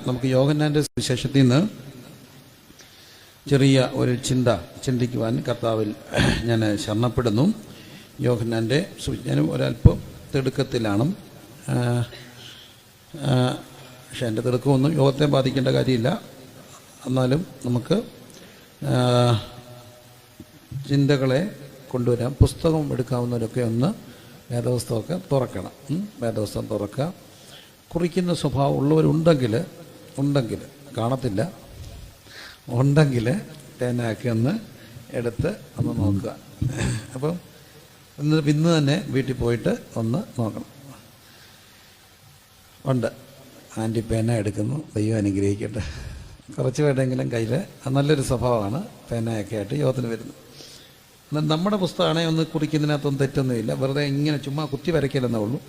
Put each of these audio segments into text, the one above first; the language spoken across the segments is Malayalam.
നമുക്ക് യോഹന്നാൻ്റെ സുവിശേഷത്തിൽ നിന്ന് ചെറിയ ഒരു ചിന്തിക്കുവാൻ കർത്താവിൽ ഞാൻ ശരണപ്പെടുന്നു. യോഹന്നാൻ്റെ ഞാനും ഒരല്പം തിടുക്കത്തിലാണ്. പക്ഷേ എൻ്റെ തിടുക്കമൊന്നും യോഗത്തെ ബാധിക്കേണ്ട കാര്യമില്ല. എന്നാലും നമുക്ക് ചിന്തകളെ കൊണ്ടുവരാം. പുസ്തകം എടുക്കാവുന്നവരൊക്കെ ഒന്ന് വേദപുസ്തകമൊക്കെ തുറക്കണം. വേദപുസ്തകം തുറക്കുക. കുറിക്കുന്ന സ്വഭാവം ഉള്ളവരുണ്ടെങ്കിൽ കാണത്തില്ല, ഉണ്ടെങ്കിൽ പേനാക്കി ഒന്ന് എടുത്ത് ഒന്ന് നോക്കുക. അപ്പം ഇന്ന് തന്നെ വീട്ടിൽ പോയിട്ട് ഒന്ന് നോക്കണം. ഉണ്ട്, ആൻറ്റി പേന എടുക്കുന്നു, ദൈവം അനുഗ്രഹിക്കട്ടെ. കുറച്ച് പേരെങ്കിലും കയ്യിൽ നല്ലൊരു സ്വഭാവമാണ് പേനയൊക്കെ ആയിട്ട് യോഗത്തിന് വരുന്നത്. എന്നാൽ നമ്മുടെ പുസ്തകമാണെങ്കിൽ ഒന്ന് കുറിക്കുന്നതിനകത്തൊന്നും തെറ്റൊന്നുമില്ല, വെറുതെ ഇങ്ങനെ ചുമ്മാ കുത്തി വരയ്ക്കലെന്നേ ഉള്ളൂ.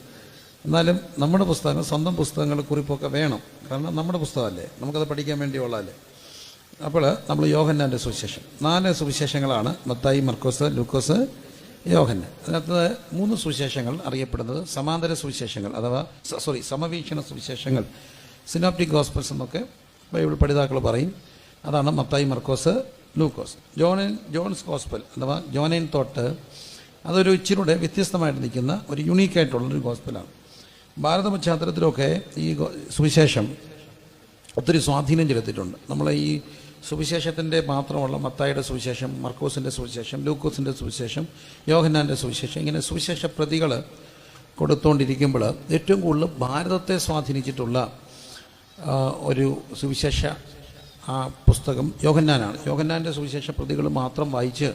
എന്നാലും നമ്മുടെ പുസ്തകങ്ങൾ, സ്വന്തം പുസ്തകങ്ങൾ കുറിപ്പൊക്കെ വേണം. കാരണം നമ്മുടെ പുസ്തകമല്ലേ, നമുക്കത് പഠിക്കാൻ വേണ്ടിയുള്ളതല്ലേ. അപ്പോൾ നമ്മൾ യോഹന്നാൻ്റെ സുവിശേഷം 4 സുവിശേഷങ്ങളാണ്: മത്തായി, മർക്കോസ്, ലൂക്കോസ്, യോഹന്നാൻ. അതിനകത്ത് 3 സുവിശേഷങ്ങൾ അറിയപ്പെടുന്നത് സമാന്തര സുവിശേഷങ്ങൾ, അഥവാ സമവീക്ഷണ സുവിശേഷങ്ങൾ, സിനോപ്റ്റിക് ഗോസ്പൽസ് എന്നൊക്കെ ബൈബിൾ പഠിതാക്കൾ പറയും. അതാണ് മത്തായി, മർക്കോസ്, ലൂക്കോസ്. ജോൺസ് ഗോസ്പൽ അഥവാ ജോനൈൻ തോട്ട്, അതൊരു ഇച്ചിരൂടെ വ്യത്യസ്തമായിട്ട് നിൽക്കുന്ന ഒരു യുണീക്കായിട്ടുള്ളൊരു ഗോസ്പലാണ്. ഭാരത പശ്ചാത്തലത്തിലൊക്കെ ഈ സുവിശേഷം ഒത്തിരി സ്വാധീനം ചെലുത്തിയിട്ടുണ്ട്. നമ്മൾ ഈ സുവിശേഷത്തിൻ്റെ മാത്രമുള്ള മത്തായിയുടെ സുവിശേഷം, മർക്കോസിൻ്റെ സുവിശേഷം, ലൂക്കോസിൻ്റെ സുവിശേഷം, യോഹന്നാൻ്റെ സുവിശേഷം, ഇങ്ങനെ സുവിശേഷ പ്രതികൾ കൊടുത്തുകൊണ്ടിരിക്കുമ്പോൾ ഏറ്റവും കൂടുതൽ ഭാരതത്തെ സ്വാധീനിച്ചിട്ടുള്ള ഒരു സുവിശേഷ പുസ്തകം യോഹന്നാനാണ്. യോഹന്നാൻ്റെ സുവിശേഷ പ്രതികൾ മാത്രം വായിച്ച്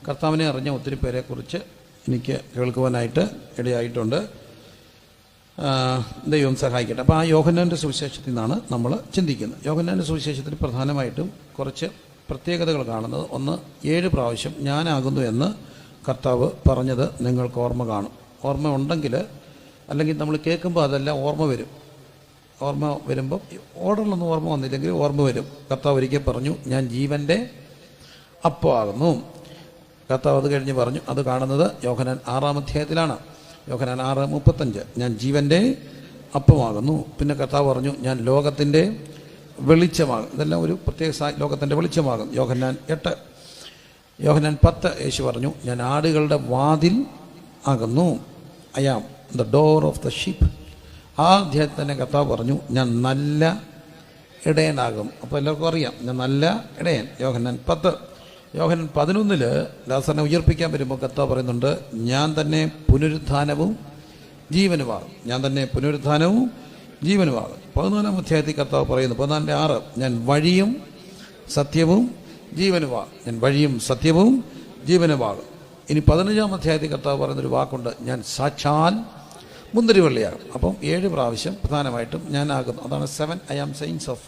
കർത്താവിനെ അറിഞ്ഞ ഒത്തിരി പേരെക്കുറിച്ച് എനിക്ക് കേൾക്കുവാനായിട്ട് ഇടയായിട്ടുണ്ട്. ദൈവം സഹായിക്കട്ടെ. അപ്പോൾ ആ യോഹന്നാൻ്റെ സുവിശേഷത്തിൽ നിന്നാണ് നമ്മൾ ചിന്തിക്കുന്നത്. യോഹന്നാൻ്റെ സുവിശേഷത്തിൽ പ്രധാനമായിട്ടും കുറച്ച് പ്രത്യേകതകൾ കാണുന്നത്: ഒന്ന്, 7 പ്രാവശ്യം ഞാനാകുന്നു എന്ന് കർത്താവ് പറഞ്ഞത് നിങ്ങൾക്ക് ഓർമ്മ കാണും. ഓർമ്മ ഉണ്ടെങ്കിൽ, അല്ലെങ്കിൽ നമ്മൾ കേൾക്കുമ്പോൾ അതെല്ലാം ഓർമ്മ വരും. ഓർമ്മ വരുമ്പം ഓർഡറിലൊന്നും ഓർമ്മ വന്നില്ലെങ്കിൽ ഓർമ്മ വരും. കർത്താവ് ഒരിക്കൽ പറഞ്ഞു, ഞാൻ ജീവൻ്റെ അപ്പമാകുന്നു. കർത്താവ് അത് കഴിഞ്ഞ് പറഞ്ഞു. അത് കാണുന്നത് യോഹന്നാൻ 6-ാം അധ്യായത്തിലാണ്. യോഹന്നാൻ 6:35, ഞാൻ ജീവൻ്റെ അപ്പമാകുന്നു. പിന്നെ കർത്താവ് പറഞ്ഞു, ഞാൻ ലോകത്തിൻ്റെ വെളിച്ചമാകും. ഇതെല്ലാം ഒരു പ്രത്യേക ലോകത്തിൻ്റെ വെളിച്ചമാകും. യോഹന്നാൻ 8. യോഹന്നാൻ 10 യേശു പറഞ്ഞു, ഞാൻ ആടുകളുടെ വാതിൽ ആകുന്നു. I am the door of the sheep. ആ അധ്യായത്തിൽ തന്നെ കർത്താവ് പറഞ്ഞു, ഞാൻ നല്ല ഇടയനാകും. അപ്പോൾ എല്ലാവർക്കും അറിയാം, ഞാൻ നല്ല ഇടയൻ. യോഹന്നാൻ 10. യോഹന്നാൻ 11 ലാസറിനെ ഉയർപ്പിക്കാൻ വരുമ്പോൾ കർത്താവ് പറയുന്നുണ്ട്, ഞാൻ തന്നെ പുനരുത്ഥാനവും ജീവനുമാകും. ഞാൻ തന്നെ പുനരുത്ഥാനവും ജീവനുമാകും. 14-ാം അധ്യായത്തിൽ കർത്താവ് പറയുന്നു, 14:6, ഞാൻ വഴിയും സത്യവും ജീവനുമാകും. ഞാൻ വഴിയും സത്യവും ജീവനുമാകും. ഇനി 15-ാം അധ്യായത്തിൽ കർത്താവ് പറയുന്നൊരു വാക്കുണ്ട്, ഞാൻ സാക്ഷാൽ മുന്തിരിവള്ളിയാകും. അപ്പം 7 പ്രാവശ്യം പ്രധാനമായിട്ടും ഞാനാകുന്നു. അതാണ് 7 I am sayings of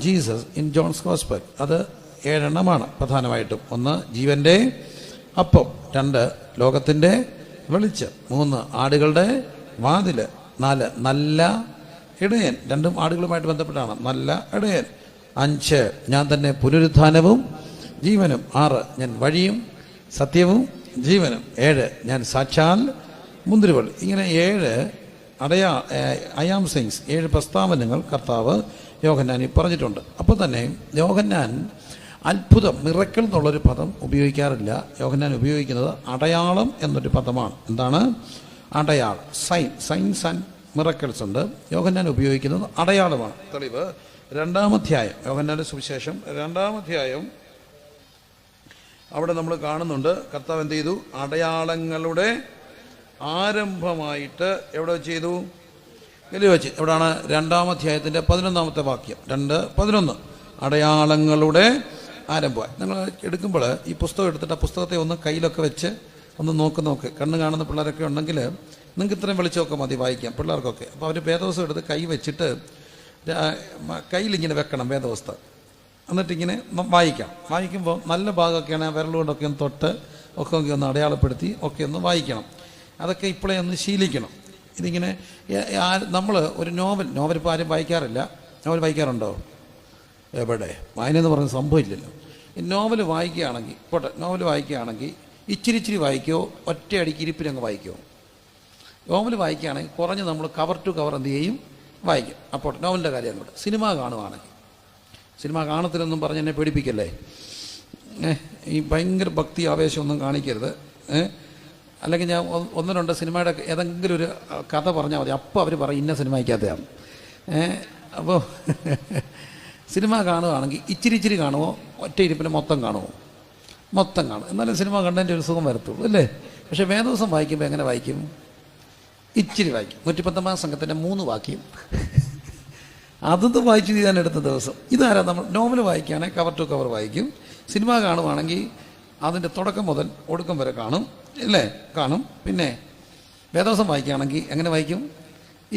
Jesus in John's gospel. അത് 7 എണ്ണമാണ് പ്രധാനമായിട്ടും. 1, ജീവൻ്റെ അപ്പം. 2, ലോകത്തിൻ്റെ വെളിച്ചം. 3, ആടുകളുടെ വാതിൽ. 4, നല്ല ഇടയൻ. 2ഉം ആടുകളുമായിട്ട് ബന്ധപ്പെട്ടാണ്. നല്ല ഇടയൻ. 5, ഞാൻ തന്നെ പുനരുത്ഥാനവും ജീവനും. 6, ഞാൻ വഴിയും സത്യവും ജീവനും. 7, ഞാൻ സാക്ഷാൽ മുന്തിരിവള്ളി. ഇങ്ങനെ 7 അയാം സെയിങ്സ്, 7 പ്രസ്താവനകൾ കർത്താവ് യോഹന്നാനിൽ പറഞ്ഞിട്ടുണ്ട്. അപ്പോൾ തന്നെ യോഹന്നാൻ അത്ഭുതം, മിറക്കിൾ എന്നുള്ളൊരു പദം ഉപയോഗിക്കാറില്ല. യോഹന്നാൻ ഉപയോഗിക്കുന്നത് അടയാളം എന്നൊരു പദമാണ്. എന്താണ് അടയാളം? സൈൻസ് ആൻഡ് മിറക്കിൾസ് ഉണ്ട്. യോഹന്നാൻ ഉപയോഗിക്കുന്നത് അടയാളമാണ്. തെളിവ് 2-ാം അധ്യായം, യോഹന്നാൻ്റെ സുവിശേഷം 2-ാം അധ്യായം. അവിടെ നമ്മൾ കാണുന്നുണ്ട് കർത്താവ് എന്ത് ചെയ്തു? അടയാളങ്ങളുടെ ആരംഭമായിട്ട് എവിടെ ചെയ്തു? വെച്ച്. എവിടെയാണ്? 2-ാം അധ്യായത്തിൻ്റെ 11-ാമത്തെ വാക്യം. 2:11, അടയാളങ്ങളുടെ ആരംഭമായി. നിങ്ങൾ എടുക്കുമ്പോൾ ഈ പുസ്തകം എടുത്തിട്ട് ആ പുസ്തകത്തെ ഒന്ന് കയ്യിലൊക്കെ വെച്ച് ഒന്ന് നോക്ക്. കണ്ണ് കാണുന്ന പിള്ളേരൊക്കെ ഉണ്ടെങ്കിൽ നിങ്ങൾക്ക് ഇത്രയും വെളിച്ചമൊക്കെ മതി വായിക്കാം, പിള്ളേർക്കൊക്കെ. അപ്പോൾ അവർ വേദപുസ്തകം എടുത്ത് കൈ വെച്ചിട്ട് കയ്യിലിങ്ങനെ വെക്കണം വേദപുസ്തകം. എന്നിട്ടിങ്ങനെ വായിക്കുമ്പോൾ നല്ല ഭാഗമൊക്കെയാണ് വിരലുകൊണ്ടൊക്കെ ഒന്ന് തൊട്ട് ഒക്കെ ഒന്ന് അടയാളപ്പെടുത്തി ഒക്കെ ഒന്ന് വായിക്കണം. അതൊക്കെ ഇപ്പോഴേ ഒന്ന് ശീലിക്കണം. ഇതിങ്ങനെ നമ്മൾ ഒരു നോവൽ ഇപ്പോൾ ആരും വായിക്കാറില്ല. നോവൽ വായിക്കാറുണ്ടോ? എവിടെ? വായന എന്ന് പറയുന്ന സംഭവമില്ലല്ലോ. ഈ നോവൽ വായിക്കുകയാണെങ്കിൽ ഇച്ചിരി വായിക്കുമോ, ഒറ്റയടിക്ക് ഇരിപ്പിനങ്ങ് വായിക്കുമോ? നോവൽ വായിക്കുകയാണെങ്കിൽ കുറഞ്ഞ് നമ്മൾ കവർ ടു കവർ എന്ത് ചെയ്യും? വായിക്കും. അപ്പോൾ നോവലിൻ്റെ കാര്യം അങ്ങോട്ട്. സിനിമ കാണുവാണെങ്കിൽ, സിനിമ കാണത്തില്ലെന്നും പറഞ്ഞ് എന്നെ പേടിപ്പിക്കല്ലേ, ഈ ഭയങ്കര ഭക്തി ആവേശമൊന്നും കാണിക്കരുത്. അല്ലെങ്കിൽ ഞാൻ ഒന്ന് രണ്ട് സിനിമയുടെ ഏതെങ്കിലും ഒരു കഥ പറഞ്ഞാൽ മതി, അപ്പോൾ അവർ പറയും ഇന്ന സിനിമയ്ക്കകത്തെയാണ്. അപ്പോൾ സിനിമ കാണുകയാണെങ്കിൽ ഇച്ചിരി ഇച്ചിരി കാണുമോ, ഒറ്റ ഇരിപ്പിന് മൊത്തം കാണുമോ? മൊത്തം കാണും, എന്നാലും സിനിമ കണ്ടതിൻ്റെ ഒരു സുഖം വരത്തുള്ളൂ അല്ലേ. പക്ഷേ വേദവസം വായിക്കുമ്പോൾ എങ്ങനെ വായിക്കും? ഇച്ചിരി വായിക്കും. 119 സംഘത്തിൻ്റെ 3 വാക്യം അതൊന്ന് വായിച്ചു തീരാൻ എടുത്ത ദിവസം. ഇതാരാ? നമ്മൾ നോവൽ വായിക്കുകയാണെങ്കിൽ കവർ ടു കവർ വായിക്കും. സിനിമ കാണുവാണെങ്കിൽ അതിൻ്റെ തുടക്കം മുതൽ ഒടുക്കം വരെ കാണും അല്ലേ, കാണും. പിന്നെ വേദവസം വായിക്കുകയാണെങ്കിൽ എങ്ങനെ വായിക്കും?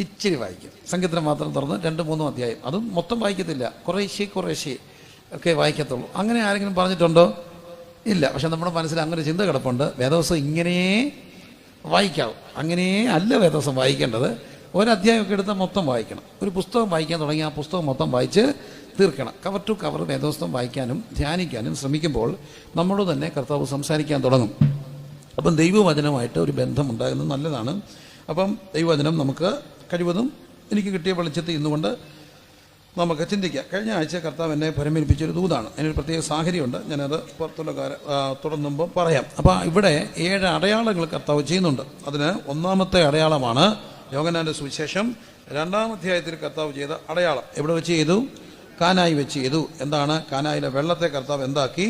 ഇച്ചിരി വായിക്കും. സംഗീതം മാത്രം തുറന്ന് 2-3 അധ്യായം, അതും മൊത്തം വായിക്കത്തില്ല, കുറേശ്ശേ ഒക്കെ വായിക്കത്തുള്ളൂ. അങ്ങനെ ആരെങ്കിലും പറഞ്ഞിട്ടുണ്ടോ? ഇല്ല. പക്ഷെ നമ്മുടെ മനസ്സിൽ അങ്ങനെ ചിന്ത കിടപ്പുണ്ട്, വേദവസം ഇങ്ങനെ വായിക്കാവും. അങ്ങനെ അല്ല വേദവസം വായിക്കേണ്ടത്. ഒരധ്യായമൊക്കെ എടുത്താൽ മൊത്തം വായിക്കണം. ഒരു പുസ്തകം വായിക്കാൻ തുടങ്ങി ആ പുസ്തകം മൊത്തം വായിച്ച് തീർക്കണം. കവർ ടു കവർ വേദവസ്തം വായിക്കാനും ധ്യാനിക്കാനും ശ്രമിക്കുമ്പോൾ നമ്മളോട് തന്നെ കർത്താവ് സംസാരിക്കാൻ തുടങ്ങും. അപ്പം ദൈവവചനമായിട്ട് ഒരു ബന്ധമുണ്ടാകുന്നത് നല്ലതാണ്. അപ്പം ദൈവവചനം നമുക്ക് കഴിവതും എനിക്ക് കിട്ടിയ വെളിച്ചത്തിൽ ഇന്നുകൊണ്ട് നമുക്ക് ചിന്തിക്കാം. കഴിഞ്ഞ ആഴ്ച കർത്താവ് എന്നെ പരമേൽപ്പിച്ചൊരു ദൂതാണ്. അതിനൊരു പ്രത്യേക സാഹചര്യമുണ്ട്, ഞാനത് പുറത്തുള്ള തുടർന്നുമ്പോൾ പറയാം. അപ്പോൾ ഇവിടെ 7 അടയാളങ്ങൾ കർത്താവ് ചെയ്യുന്നുണ്ട്. അതിന് ഒന്നാമത്തെ അടയാളമാണ് യോഹന്നാന്റെ സുവിശേഷം 2-ാം അധ്യായത്തിൽ കർത്താവ് ചെയ്ത അടയാളം. എവിടെ വെച്ച് ചെയ്തു? കാനായി വെച്ച് ചെയ്തു. എന്താണ്? കാനായിലെ വെള്ളത്തെ കർത്താവ് എന്താക്കി?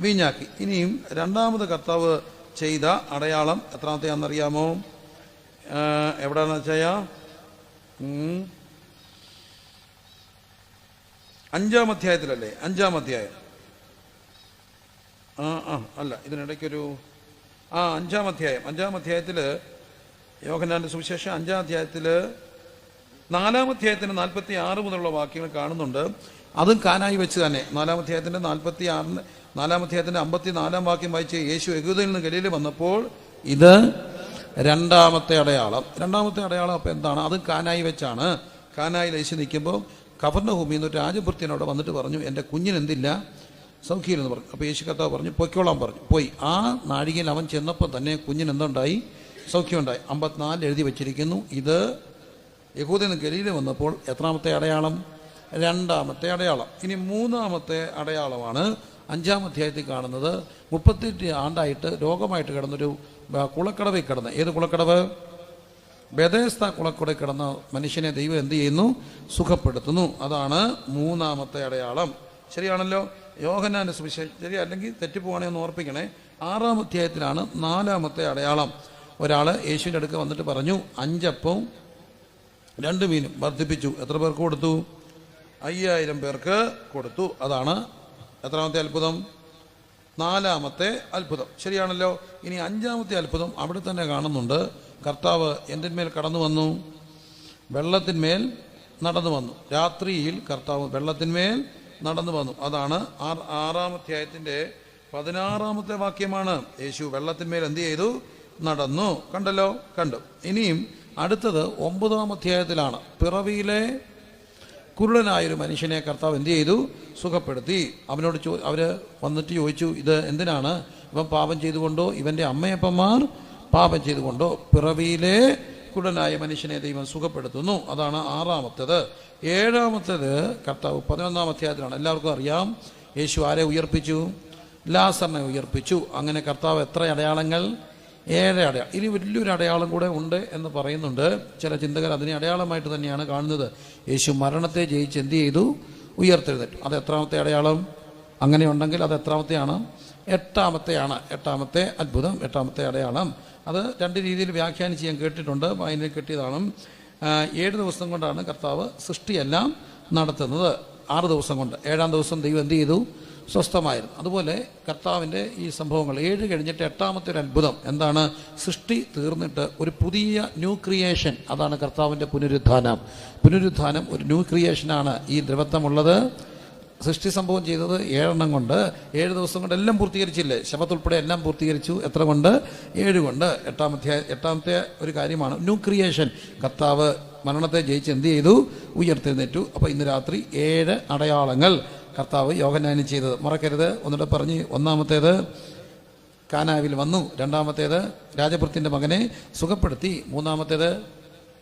വീഞ്ഞാക്കി. ഇനിയും രണ്ടാമത് കർത്താവ് ചെയ്ത അടയാളം എത്രാമത്തെയാണെന്നറിയാമോ? എവിടെയാണെന്ന് വെച്ചാൽ 5-ാം അധ്യായത്തിലല്ലേ? 5-ാം അധ്യായം അല്ല, ഇതിനിടയ്ക്കൊരു 5-ാം അധ്യായം. 5-ാം അധ്യായത്തിൽ യോഹന്നാന്റെ സുവിശേഷം 5-ാം അധ്യായത്തിൽ 4-ാം അധ്യായത്തിന് 46 മുതലുള്ള വാക്യങ്ങൾ കാണുന്നുണ്ട്. അതും കാനായി വെച്ച് തന്നെ. 4-ാം അധ്യായത്തിൻ്റെ 46, 4-ാം അധ്യായത്തിൻ്റെ 54-ാം വാക്യം വായിച്ച് യേശു യഹൂദയിൽ നിന്ന് ഗലീലയിൽ വന്നപ്പോൾ ഇത് രണ്ടാമത്തെ അടയാളം. രണ്ടാമത്തെ അടയാളം അപ്പം എന്താണ്? അത് കാനായി വെച്ചാണ്. കാനായിൽ യേശു നിൽക്കുമ്പോൾ കഫർന്നഹൂമിൽ നിന്ന് ഒരു രാജഭൃത്യനോട് വന്നിട്ട് പറഞ്ഞു, എൻ്റെ കുഞ്ഞിനെന്തില്ല, സൗഖ്യമില്ലെന്ന് പറഞ്ഞു. അപ്പോൾ യേശു കർത്താവ് പറഞ്ഞു പൊയ്ക്കോളാൻ പറഞ്ഞു. പോയി. ആ നാഴികയിൽ അവൻ ചെന്നപ്പോൾ തന്നെ കുഞ്ഞിനെന്തുണ്ടായി? സൗഖ്യമുണ്ടായി. 54 എഴുതി വച്ചിരിക്കുന്നു. ഇത് യഹൂദയിൽ നിന്ന് ഗലീലയിൽ വന്നപ്പോൾ എത്രാമത്തെ അടയാളം? രണ്ടാമത്തെ അടയാളം. ഇനി മൂന്നാമത്തെ അടയാളമാണ് 5-ാം അധ്യായത്തിൽ കാണുന്നത്. 38 ആണ്ടായിട്ട് രോഗമായിട്ട് കിടന്നൊരു കുളക്കടവിൽ കിടന്ന്. ഏത് കുളക്കടവ്? ബെഥേസ്ത കുളക്കടവിൽ കിടന്ന മനുഷ്യനെ ദൈവം എന്ത് ചെയ്യുന്നു? സുഖപ്പെടുത്തുന്നു. അതാണ് മൂന്നാമത്തെ അടയാളം. ശരിയാണല്ലോ? യോഹന്നാന്റെ സുവിശേഷം ശരി, അല്ലെങ്കിൽ തെറ്റിപ്പോവാണെ ഒന്ന് ഓർപ്പിക്കണേ. 6-ാം അധ്യായത്തിലാണ് 4-ാമത്തെ അടയാളം. ഒരാൾ യേശുവിൻ്റെ അടുക്ക് വന്നിട്ട് പറഞ്ഞു, 5 അപ്പവും 2 മീനും വർദ്ധിപ്പിച്ചു. എത്ര പേർക്ക് കൊടുത്തു? 5000 പേർക്ക് കൊടുത്തു. അതാണ് എത്രാമത്തെ അത്ഭുതം? 4-ാമത്തെ അത്ഭുതം. ശരിയാണല്ലോ? ഇനി 5-ാമത്തെ അത്ഭുതം അവിടെ തന്നെ കാണുന്നുണ്ട്. കർത്താവ് എന്തിന്മേൽ കടന്നു വന്നു? വെള്ളത്തിന്മേൽ നടന്നു വന്നു. രാത്രിയിൽ കർത്താവ് വെള്ളത്തിന്മേൽ നടന്നു വന്നു. അതാണ് 6-ാം അധ്യായത്തിൻ്റെ 16-ാമത്തെ വാക്യമാണ്. യേശു വെള്ളത്തിന്മേൽ എന്ത് ചെയ്തു? നടന്നു. കണ്ടല്ലോ? കണ്ടു. ഇനിയും അടുത്തത് 9-ാം അധ്യായത്തിലാണ്. പിറവിയിലെ കുരുടനായൊരു മനുഷ്യനെ കർത്താവ് എന്ത് ചെയ്തു? സുഖപ്പെടുത്തി. അവനോട് അവർ വന്നിട്ട് ചോദിച്ചു, ഇത് എന്തിനാണ്? ഇവൻ പാപം ചെയ്തുകൊണ്ടോ ഇവൻ്റെ അമ്മയപ്പന്മാർ പാപം ചെയ്തുകൊണ്ടോ? പിറവിയിലെ കുരുടനായ മനുഷ്യനെ ദൈവം സുഖപ്പെടുത്തുന്നു. അതാണ് 6-ാമത്തേത്. 7-ാമത്തേത് കർത്താവ് 11-ാം അധ്യായത്തിലാണ്. എല്ലാവർക്കും അറിയാം. യേശു ആരെ ഉയർപ്പിച്ചു? ലാസറിനെ ഉയർപ്പിച്ചു. അങ്ങനെ കർത്താവ് എത്ര അടയാളങ്ങൾ? 7 അടയാളം. ഇനി വലിയൊരു അടയാളം കൂടെ ഉണ്ട് എന്ന് പറയുന്നുണ്ട് ചില ചിന്തകർ. അതിനെ അടയാളമായിട്ട് തന്നെയാണ് കാണുന്നത്. യേശു മരണത്തെ ജയിച്ച് എന്ത് ചെയ്തു? ഉയർത്തെഴുന്നേറ്റു. അത് എത്രാമത്തെ അടയാളം? അങ്ങനെ ഉണ്ടെങ്കിൽ അത് എത്രാമത്തെയാണ്? 8-ാമത്തെയാണ്. 8-ാമത്തെ അത്ഭുതം, 8-ാമത്തെ അടയാളം. അത് 2 രീതിയിൽ വ്യാഖ്യാനിച്ച് ഞാൻ കേട്ടിട്ടുണ്ട്. വായനയിൽ കിട്ടിയതാണ്. 7 ദിവസം കൊണ്ടാണ് കർത്താവ് സൃഷ്ടിയെല്ലാം നടത്തുന്നത്. 6 ദിവസം കൊണ്ട്. 7-ാം ദിവസം ദൈവം എന്ത് ചെയ്തു? സ്വസ്ഥമായിരുന്നു. അതുപോലെ കർത്താവിൻ്റെ ഈ സംഭവങ്ങൾ 7 കഴിഞ്ഞിട്ട് 8-ാമത്തെ ഒരു അത്ഭുതം എന്താണ്? സൃഷ്ടി തീർന്നിട്ട് ഒരു പുതിയ ന്യൂ ക്രിയേഷൻ. അതാണ് കർത്താവിൻ്റെ പുനരുത്ഥാനം. പുനരുത്ഥാനം ഒരു ന്യൂ ക്രിയേഷനാണ്. ഈ ദ്രവത്വമുള്ളത് സൃഷ്ടി സംഭവം ചെയ്തത് 7 കൊണ്ട്. 7 ദിവസം കൊണ്ട് എല്ലാം പൂർത്തീകരിച്ചില്ലേ? ശബത്ത് ഉൾപ്പെടെ എല്ലാം പൂർത്തീകരിച്ചു. എത്ര കൊണ്ട്? 7 കൊണ്ട്. 8-ാമത്തെ ഒരു കാര്യമാണ് ന്യൂ ക്രിയേഷൻ. കർത്താവ് മരണത്തെ ജയിച്ച് എന്ത് ചെയ്തു? ഉയർത്തെഴുന്നേറ്റു. അപ്പോൾ ഇന്ന് രാത്രി 7 അടയാളങ്ങൾ കർത്താവ് യോഹന്നാനിൽ ചെയ്തത് മറക്കരുത്. ഒന്നുകൂടെ പറഞ്ഞ്, 1-ാമത്തേത് കാനാവിൽ വന്നു. 2-ാമത്തേത് രാജഭൃത്യൻ്റെ മകനെ സുഖപ്പെടുത്തി. 3-ാമത്തേത്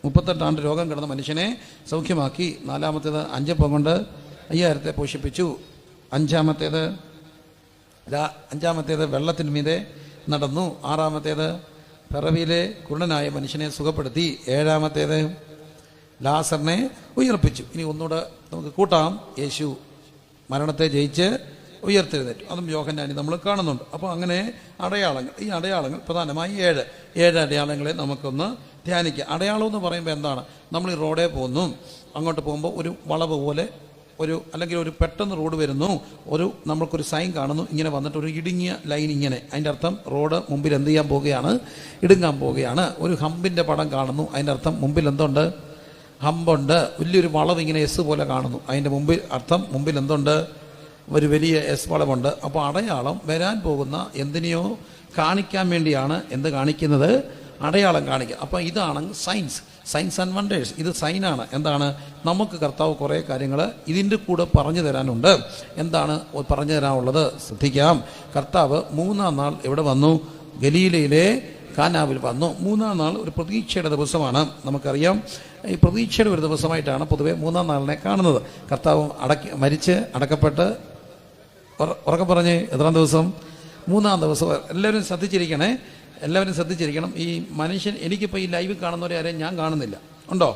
38 ആണ്ട് രോഗം കിടന്ന മനുഷ്യനെ സൗഖ്യമാക്കി. 4-ാമത്തേത് 5 അപ്പം കൊണ്ട് 5000 പോഷിപ്പിച്ചു. 5-ാമത്തേത് വെള്ളത്തിന് മീതെ നടന്നു. 6-ാമത്തേത് പിറവിയിലെ കുരുടനായ മനുഷ്യനെ സുഖപ്പെടുത്തി. 7-ാമത്തേത് ലാസറിനെ ഉയർപ്പിച്ചു. ഇനി ഒന്നുകൂടെ നമുക്ക് കൂട്ടാം. യേശു മരണത്തെ ജയിച്ച് ഉയർത്തെഴുന്നേറ്റു. അതും യോഹന്നാനിൽ നമ്മൾ കാണുന്നുണ്ട്. അപ്പോൾ അങ്ങനെ അടയാളങ്ങൾ, ഈ അടയാളങ്ങൾ പ്രധാനമായി 7 അടയാളങ്ങളെ നമുക്കൊന്ന് ധ്യാനിക്കുക. അടയാളം എന്ന് പറയുമ്പോൾ എന്താണ്? നമ്മൾ ഈ റോഡേ പോകുന്നു, അങ്ങോട്ട് പോകുമ്പോൾ ഒരു വളവ് പോലെ അല്ലെങ്കിൽ ഒരു പെട്ടെന്ന് റോഡ് വരുന്നു, നമ്മൾക്കൊരു സൈൻ കാണുന്നു, ഇങ്ങനെ വന്നിട്ട് ഒരു ഇടുങ്ങിയ ലൈൻ ഇങ്ങനെ, അതിൻ്റെ അർത്ഥം റോഡ് മുമ്പിൽ എന്ത് ചെയ്യാൻ പോവുകയാണ്? ഇടുങ്ങാൻ പോവുകയാണ്. ഒരു ഹമ്പിൻ്റെ പടം കാണുന്നു, അതിൻ്റെ അർത്ഥം മുമ്പിൽ എന്തുണ്ട്? ഹമ്പുണ്ട്. വലിയൊരു വളവ് ഇങ്ങനെ എസ് പോലെ കാണുന്നു, അതിൻ്റെ മുമ്പിൽ എന്തുണ്ട്? ഒരു വലിയ എസ് വളവുണ്ട്. അപ്പോൾ അടയാളം വരാൻ പോകുന്ന എന്തിനെയോ കാണിക്കാൻ വേണ്ടിയാണ് എന്ത് കാണിക്കുന്നത്? അടയാളം കാണിക്കുക. അപ്പോൾ ഇതാണ് സയൻസ് ആൻഡ് വണ്ടേഴ്സ്. ഇത് സൈനാണ്. എന്താണ്? നമുക്ക് കർത്താവ് കുറേ കാര്യങ്ങൾ ഇതിൻ്റെ കൂടെ പറഞ്ഞു തരാനുണ്ട്. എന്താണ് പറഞ്ഞു തരാനുള്ളത്? ശ്രദ്ധിക്കാം. കർത്താവ് 3-ാം നാൾ എവിടെ വന്നു? ഗലീലയിലെ കാനാവിൽ വന്നു. 3-ാം നാൾ ഒരു പ്രതീക്ഷയുടെ ദിവസമാണ്. നമുക്കറിയാം, ഈ പ്രതീക്ഷയുടെ ഒരു ദിവസമായിട്ടാണ് പൊതുവെ 3-ാം നാളിനെ കാണുന്നത്. കർത്താവ് മരിച്ച് അടക്കപ്പെട്ട് ഉറക്കെ പറഞ്ഞ് എത്രാം ദിവസം? 3-ാം ദിവസം. എല്ലാവരും ശ്രദ്ധിച്ചിരിക്കണം. ഈ മനുഷ്യൻ, എനിക്കിപ്പോൾ ഈ ലൈവ് കാണുന്നവരെ ആരെയും ഞാൻ കാണുന്നില്ല. ഉണ്ടോ?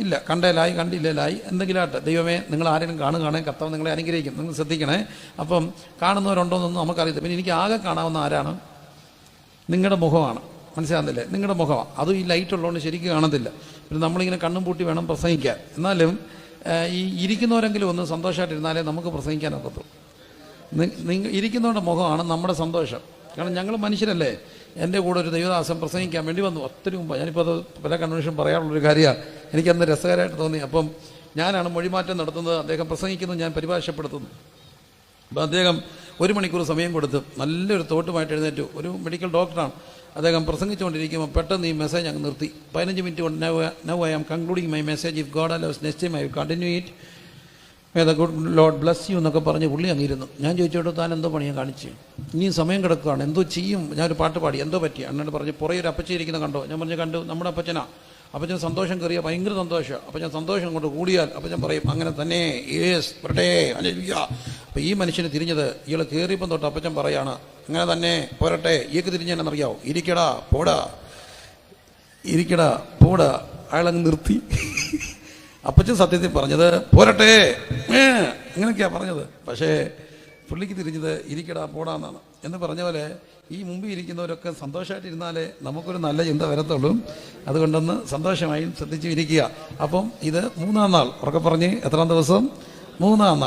ഇല്ല. കണ്ടേലായി, കണ്ടില്ലേലായി, എന്തെങ്കിലും ആട്ടെ. ദൈവമേ, നിങ്ങൾ ആരെങ്കിലും കാണുകയാണെ കർത്താവ് നിങ്ങളെ അനുഗ്രഹിക്കും. നിങ്ങൾ ശ്രദ്ധിക്കണേ. അപ്പം കാണുന്നവരുണ്ടോയെന്നൊന്നും നമുക്കറിയത്തില്ല. പിന്നെ എനിക്ക് ആകെ കാണാവുന്ന ആരാണ്? നിങ്ങളുടെ മുഖമാണ്. മനസ്സിലാകുന്നില്ലേ? നിങ്ങളുടെ മുഖമാണ്. അതും ഈ ലൈറ്റ് ഉള്ളതുകൊണ്ട് ശരിക്കും കാണത്തില്ല. പിന്നെ നമ്മളിങ്ങനെ കണ്ണും പൂട്ടി വേണം പ്രസംഗിക്കാൻ. എന്നാലും ഈ ഇരിക്കുന്നവരെങ്കിലും ഒന്ന് സന്തോഷമായിട്ടിരുന്നാലേ നമുക്ക് പ്രസംഗിക്കാനൊക്കത്തുള്ളൂ. ഇരിക്കുന്നവരുടെ മുഖമാണ് നമ്മുടെ സന്തോഷം. കാരണം ഞങ്ങൾ മനുഷ്യരല്ലേ. എൻ്റെ കൂടെ ഒരു ദൈവദാസൻ പ്രസംഗിക്കാൻ വേണ്ടി വന്നു ഒത്തിരി മുമ്പ്. ഞാനിപ്പോൾ അത് പല കൺവെൻഷൻ പറയാനുള്ളൊരു കാര്യമാണ്. എനിക്കന്ന് രസകരമായിട്ട് തോന്നി. അപ്പം ഞാനാണ് മൊഴിമാറ്റം നടത്തുന്നത്, അദ്ദേഹം പ്രസംഗിക്കുന്നത് ഞാൻ പരിഭാഷപ്പെടുത്തുന്നു. അപ്പോൾ അദ്ദേഹം 1 മണിക്കൂർ സമയം കൊടുത്ത് നല്ലൊരു തോട്ടുമായിട്ട് എഴുന്നേറ്റു. ഒരു മെഡിക്കൽ ഡോക്ടറാണ്. അദ്ദേഹം പ്രസംഗിച്ചുകൊണ്ടിരിക്കുമ്പോൾ പെട്ടെന്ന് ഈ മെസ്സേജ് അങ്ങ് നിർത്തി. 15 മിനിറ്റ് കൊണ്ട് now I am concluding my message. If God allows next time I will continue it. May the good Lord bless you എന്നൊക്കെ പറഞ്ഞ് പുള്ളി അങ്ങിരുന്നു. ഞാൻ ചോദിച്ചോട്ട് താൻ എന്തോ പണിയാൻ കാണിച്ചു? ഇനിയും സമയം കിടക്കുകയാണ്, എന്തോ ചെയ്യും? ഞാനൊരു പാട്ട് പാടി. എന്തോ പറ്റി? എന്നോട് പറഞ്ഞു, പുറകെ ഒരു അപ്പച്ചി ഇരിക്കുന്ന കണ്ടോ? ഞാൻ പറഞ്ഞു, കണ്ടു. നമ്മുടെ അപ്പച്ചനാ. അപ്പച്ചൻ സന്തോഷം കയറിയ ഭയങ്കര സന്തോഷമാണ്. അപ്പം ഞാൻ സന്തോഷം കൊണ്ട് കൂടിയാൽ അപ്പച്ചൻ പറയും, അങ്ങനെ തന്നെ, യേസ് വരട്ടെ, ഹല്ലേലൂയ. അപ്പം ഈ മനുഷ്യന് തിരിഞ്ഞത്, ഇയാൾ കയറിയപ്പം തൊട്ട് അപ്പച്ചൻ പറയാണ്, അങ്ങനെ തന്നെ പോരട്ടെ. ഈക്ക് തിരിഞ്ഞെന്നറിയാവോ? ഇരിക്കടാ പോടാ. അയാളങ്ങ് നിർത്തി. അപ്പച്ചൻ സത്യത്തിൽ പറഞ്ഞത് പോരട്ടെ, ഇങ്ങനെയൊക്കെയാണ് പറഞ്ഞത്. പക്ഷേ പുള്ളിക്ക് തിരിഞ്ഞത് ഇരിക്കടാ പോടാന്നാണ്. എന്ന് പറഞ്ഞ പോലെ ഈ മുമ്പിൽ ഇരിക്കുന്നവരൊക്കെ സന്തോഷമായിട്ടിരുന്നാലേ നമുക്കൊരു നല്ല ചിന്ത വരത്തുള്ളൂ. അതുകൊണ്ടൊന്ന് സന്തോഷമായും ശ്രദ്ധിച്ചു ഇരിക്കുക. അപ്പം ഇത് 3-ാം നാൾ. ഉറക്കെ പറഞ്ഞ് എത്രാം ദിവസം? 3-ാം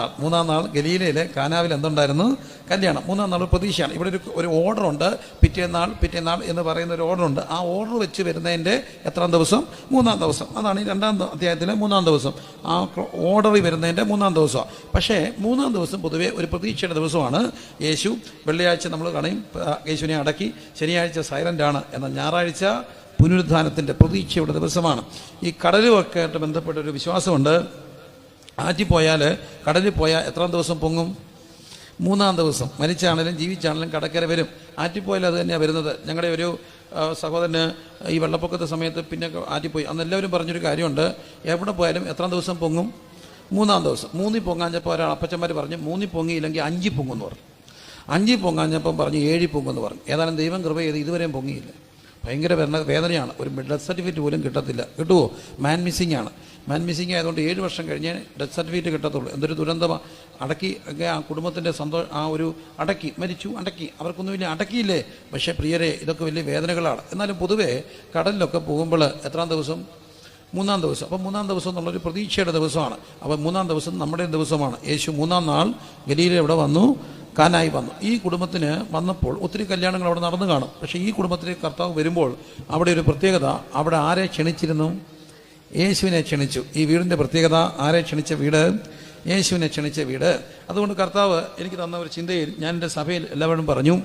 നാൾ ഗലീലയിലെ കാനാവിൽ എന്തുണ്ടായിരുന്നു? കല്യാണം. 3-ാം നാൾ പ്രതീക്ഷയാണ്. ഇവിടെ ഒരു ഓർഡറുണ്ട്. പിറ്റേന്നാൾ എന്ന് പറയുന്ന ഒരു ഓർഡറുണ്ട്. ആ ഓർഡർ വെച്ച് വരുന്നതിൻ്റെ എത്രാം ദിവസം? 3-ാം ദിവസം. അതാണ് ഈ 2-ാം അധ്യായത്തിലെ 3-ാം ദിവസം. ആ ഓർഡറിൽ വരുന്നതിൻ്റെ 3-ാം ദിവസമാണ്. പക്ഷേ 3-ാം ദിവസം പൊതുവേ ഒരു പ്രതീക്ഷയുടെ ദിവസമാണ്. യേശു വെള്ളിയാഴ്ച നമ്മൾ കാണും, യേശുവിനെ അടക്കി. ശനിയാഴ്ച സൈലൻ്റാണ്. എന്നാൽ ഞായറാഴ്ച പുനരുദ്ധാനത്തിൻ്റെ പ്രതീക്ഷയുടെ ദിവസമാണ്. ഈ കടലുമൊക്കെ ആയിട്ട് ബന്ധപ്പെട്ടൊരു വിശ്വാസമുണ്ട്. കടലിൽ പോയാൽ എത്രാം ദിവസം പൊങ്ങും? 3-ാം ദിവസം. മരിച്ചാണെങ്കിലും ജീവിച്ചാണെങ്കിലും കടക്കര വരും. ആറ്റിപ്പോയാൽ അത് തന്നെയാണ് വരുന്നത്. ഞങ്ങളുടെ ഒരു സഹോദരന് ഈ വെള്ളപ്പൊക്കത്തെ സമയത്ത് പിന്നെ ആറ്റിപ്പോയി. അന്ന് എല്ലാവരും പറഞ്ഞൊരു കാര്യമുണ്ട്, എവിടെ പോയാലും എത്രാം ദിവസം പൊങ്ങും? 3-ാം ദിവസം. 3-ൽ പൊങ്ങാഞ്ഞപ്പോൾ ഒരാൾ അപ്പച്ചന്മാർ പറഞ്ഞു 3-ൽ പൊങ്ങിയില്ലെങ്കിൽ 5-ൽ പൊങ്ങുമെന്ന് പറഞ്ഞു. 5-ൽ പൊങ്ങാഞ്ഞപ്പം പറഞ്ഞു 7-ൽ പൊങ്ങുമെന്ന് പറഞ്ഞു. ഏതായാലും ദൈവം കൃപ ചെയ്ത് ഇതുവരെയും പൊങ്ങിയില്ല. ഭയങ്കര വേദനയാണ്. ഒരു ഡെത്ത് സർട്ടിഫിക്കറ്റ് പോലും കിട്ടത്തില്ല. കിട്ടുമോ? മാൻ മിസ്സിംഗ് ആയതുകൊണ്ട് 7 വർഷം കഴിഞ്ഞ് ഡെത്ത് സർട്ടിഫിക്കറ്റ് കിട്ടത്തുള്ളൂ. എന്തൊരു ദുരന്തമാണ്. അടക്കി ആ കുടുംബത്തിൻ്റെ മരിച്ചു, അവർക്കൊന്നുമില്ല, അടക്കിയില്ലേ. പക്ഷേ പ്രിയരെ, ഇതൊക്കെ വലിയ വേദനകളാണ്. എന്നാലും പൊതുവേ കടലിലൊക്കെ പോകുമ്പോൾ എത്രാം ദിവസം? 3-ാം ദിവസം. അപ്പം 3-ാം ദിവസം എന്നുള്ളൊരു പ്രതീക്ഷയുടെ ദിവസമാണ്. അപ്പം 3-ാം ദിവസം നമ്മുടെ ദിവസമാണ്. യേശു 3-ാം നാൾ ഗലീലയിൽ എവിടെ വന്നു? കാനായി വന്നു. ഈ കുടുംബത്തിന് വന്നപ്പോൾ ഒത്തിരി കല്യാണങ്ങൾ അവിടെ നടന്നു കാണും. പക്ഷേ ഈ കുടുംബത്തിലേക്ക് കർത്താവ് വരുമ്പോൾ അവിടെ ഒരു പ്രത്യേകത. അവിടെ ആരെ ക്ഷണിച്ചിരുന്നു? യേശുവിനെ ക്ഷണിച്ചു. ഈ വീടിൻ്റെ പ്രത്യേകത, ആരെ ക്ഷണിച്ച വീട്? യേശുവിനെ ക്ഷണിച്ച വീട്. അതുകൊണ്ട് കർത്താവ് എനിക്ക് തന്ന ഒരു ചിന്തയിൽ ഞാൻ എൻ്റെ സഭയിൽ എല്ലാവരും പറഞ്ഞു,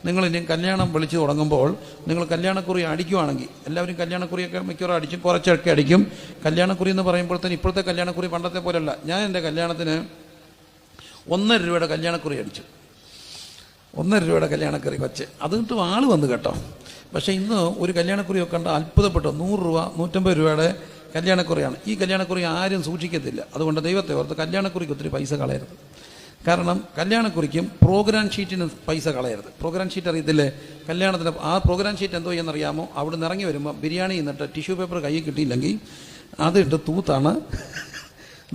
നിങ്ങൾ ഇനി കല്യാണം വിളിച്ചു തുടങ്ങുമ്പോൾ നിങ്ങൾ കല്യാണക്കുറി അടിക്കുവാണെങ്കിൽ, എല്ലാവരും കല്യാണക്കുറിയൊക്കെ മിക്കവാറും അടിക്കും, കുറച്ചൊക്കെ അടിക്കും. കല്യാണക്കുറി എന്ന് പറയുമ്പോഴത്തേന് ഇപ്പോഴത്തെ കല്യാണക്കുറി പണ്ടത്തെ പോലെയല്ല. ഞാൻ എൻ്റെ കല്യാണത്തിന് 1.5 രൂപയുടെ കല്യാണക്കുറി അടിച്ചു. 1.5 രൂപയുടെ കല്യാണക്കുറി വെച്ച്. അതിട്ട് ആൾ വന്നു കേട്ടോ. പക്ഷേ ഇന്ന് ഒരു കല്യാണക്കുറിയൊക്കെ കണ്ട് അത്ഭുതപ്പെട്ടു. 100 രൂപ 150 രൂപയുടെ കല്യാണക്കുറിയാണ്. ഈ കല്യാണക്കുറി ആരും സൂക്ഷിക്കത്തില്ല. അതുകൊണ്ട് ദൈവത്തെ ഓർത്ത് കല്യാണക്കുറിക്ക് ഒത്തിരി പൈസ കളയരുത്. കാരണം കല്യാണക്കുറിക്കും പ്രോഗ്രാം ഷീറ്റിന് പൈസ കളയരുത്. പ്രോഗ്രാം ഷീറ്റ് അറിയത്തില്ലേ? കല്യാണത്തിന് ആ പ്രോഗ്രാം ഷീറ്റ് എന്തോ എന്നറിയാമോ? അവിടെ നിന്ന് ഇറങ്ങി വരുമ്പോൾ ബിരിയാണി എന്നിട്ട് ടിഷ്യൂ പേപ്പർ കയ്യിൽ കിട്ടിയില്ലെങ്കിൽ അതിട്ട് തൂത്താണ്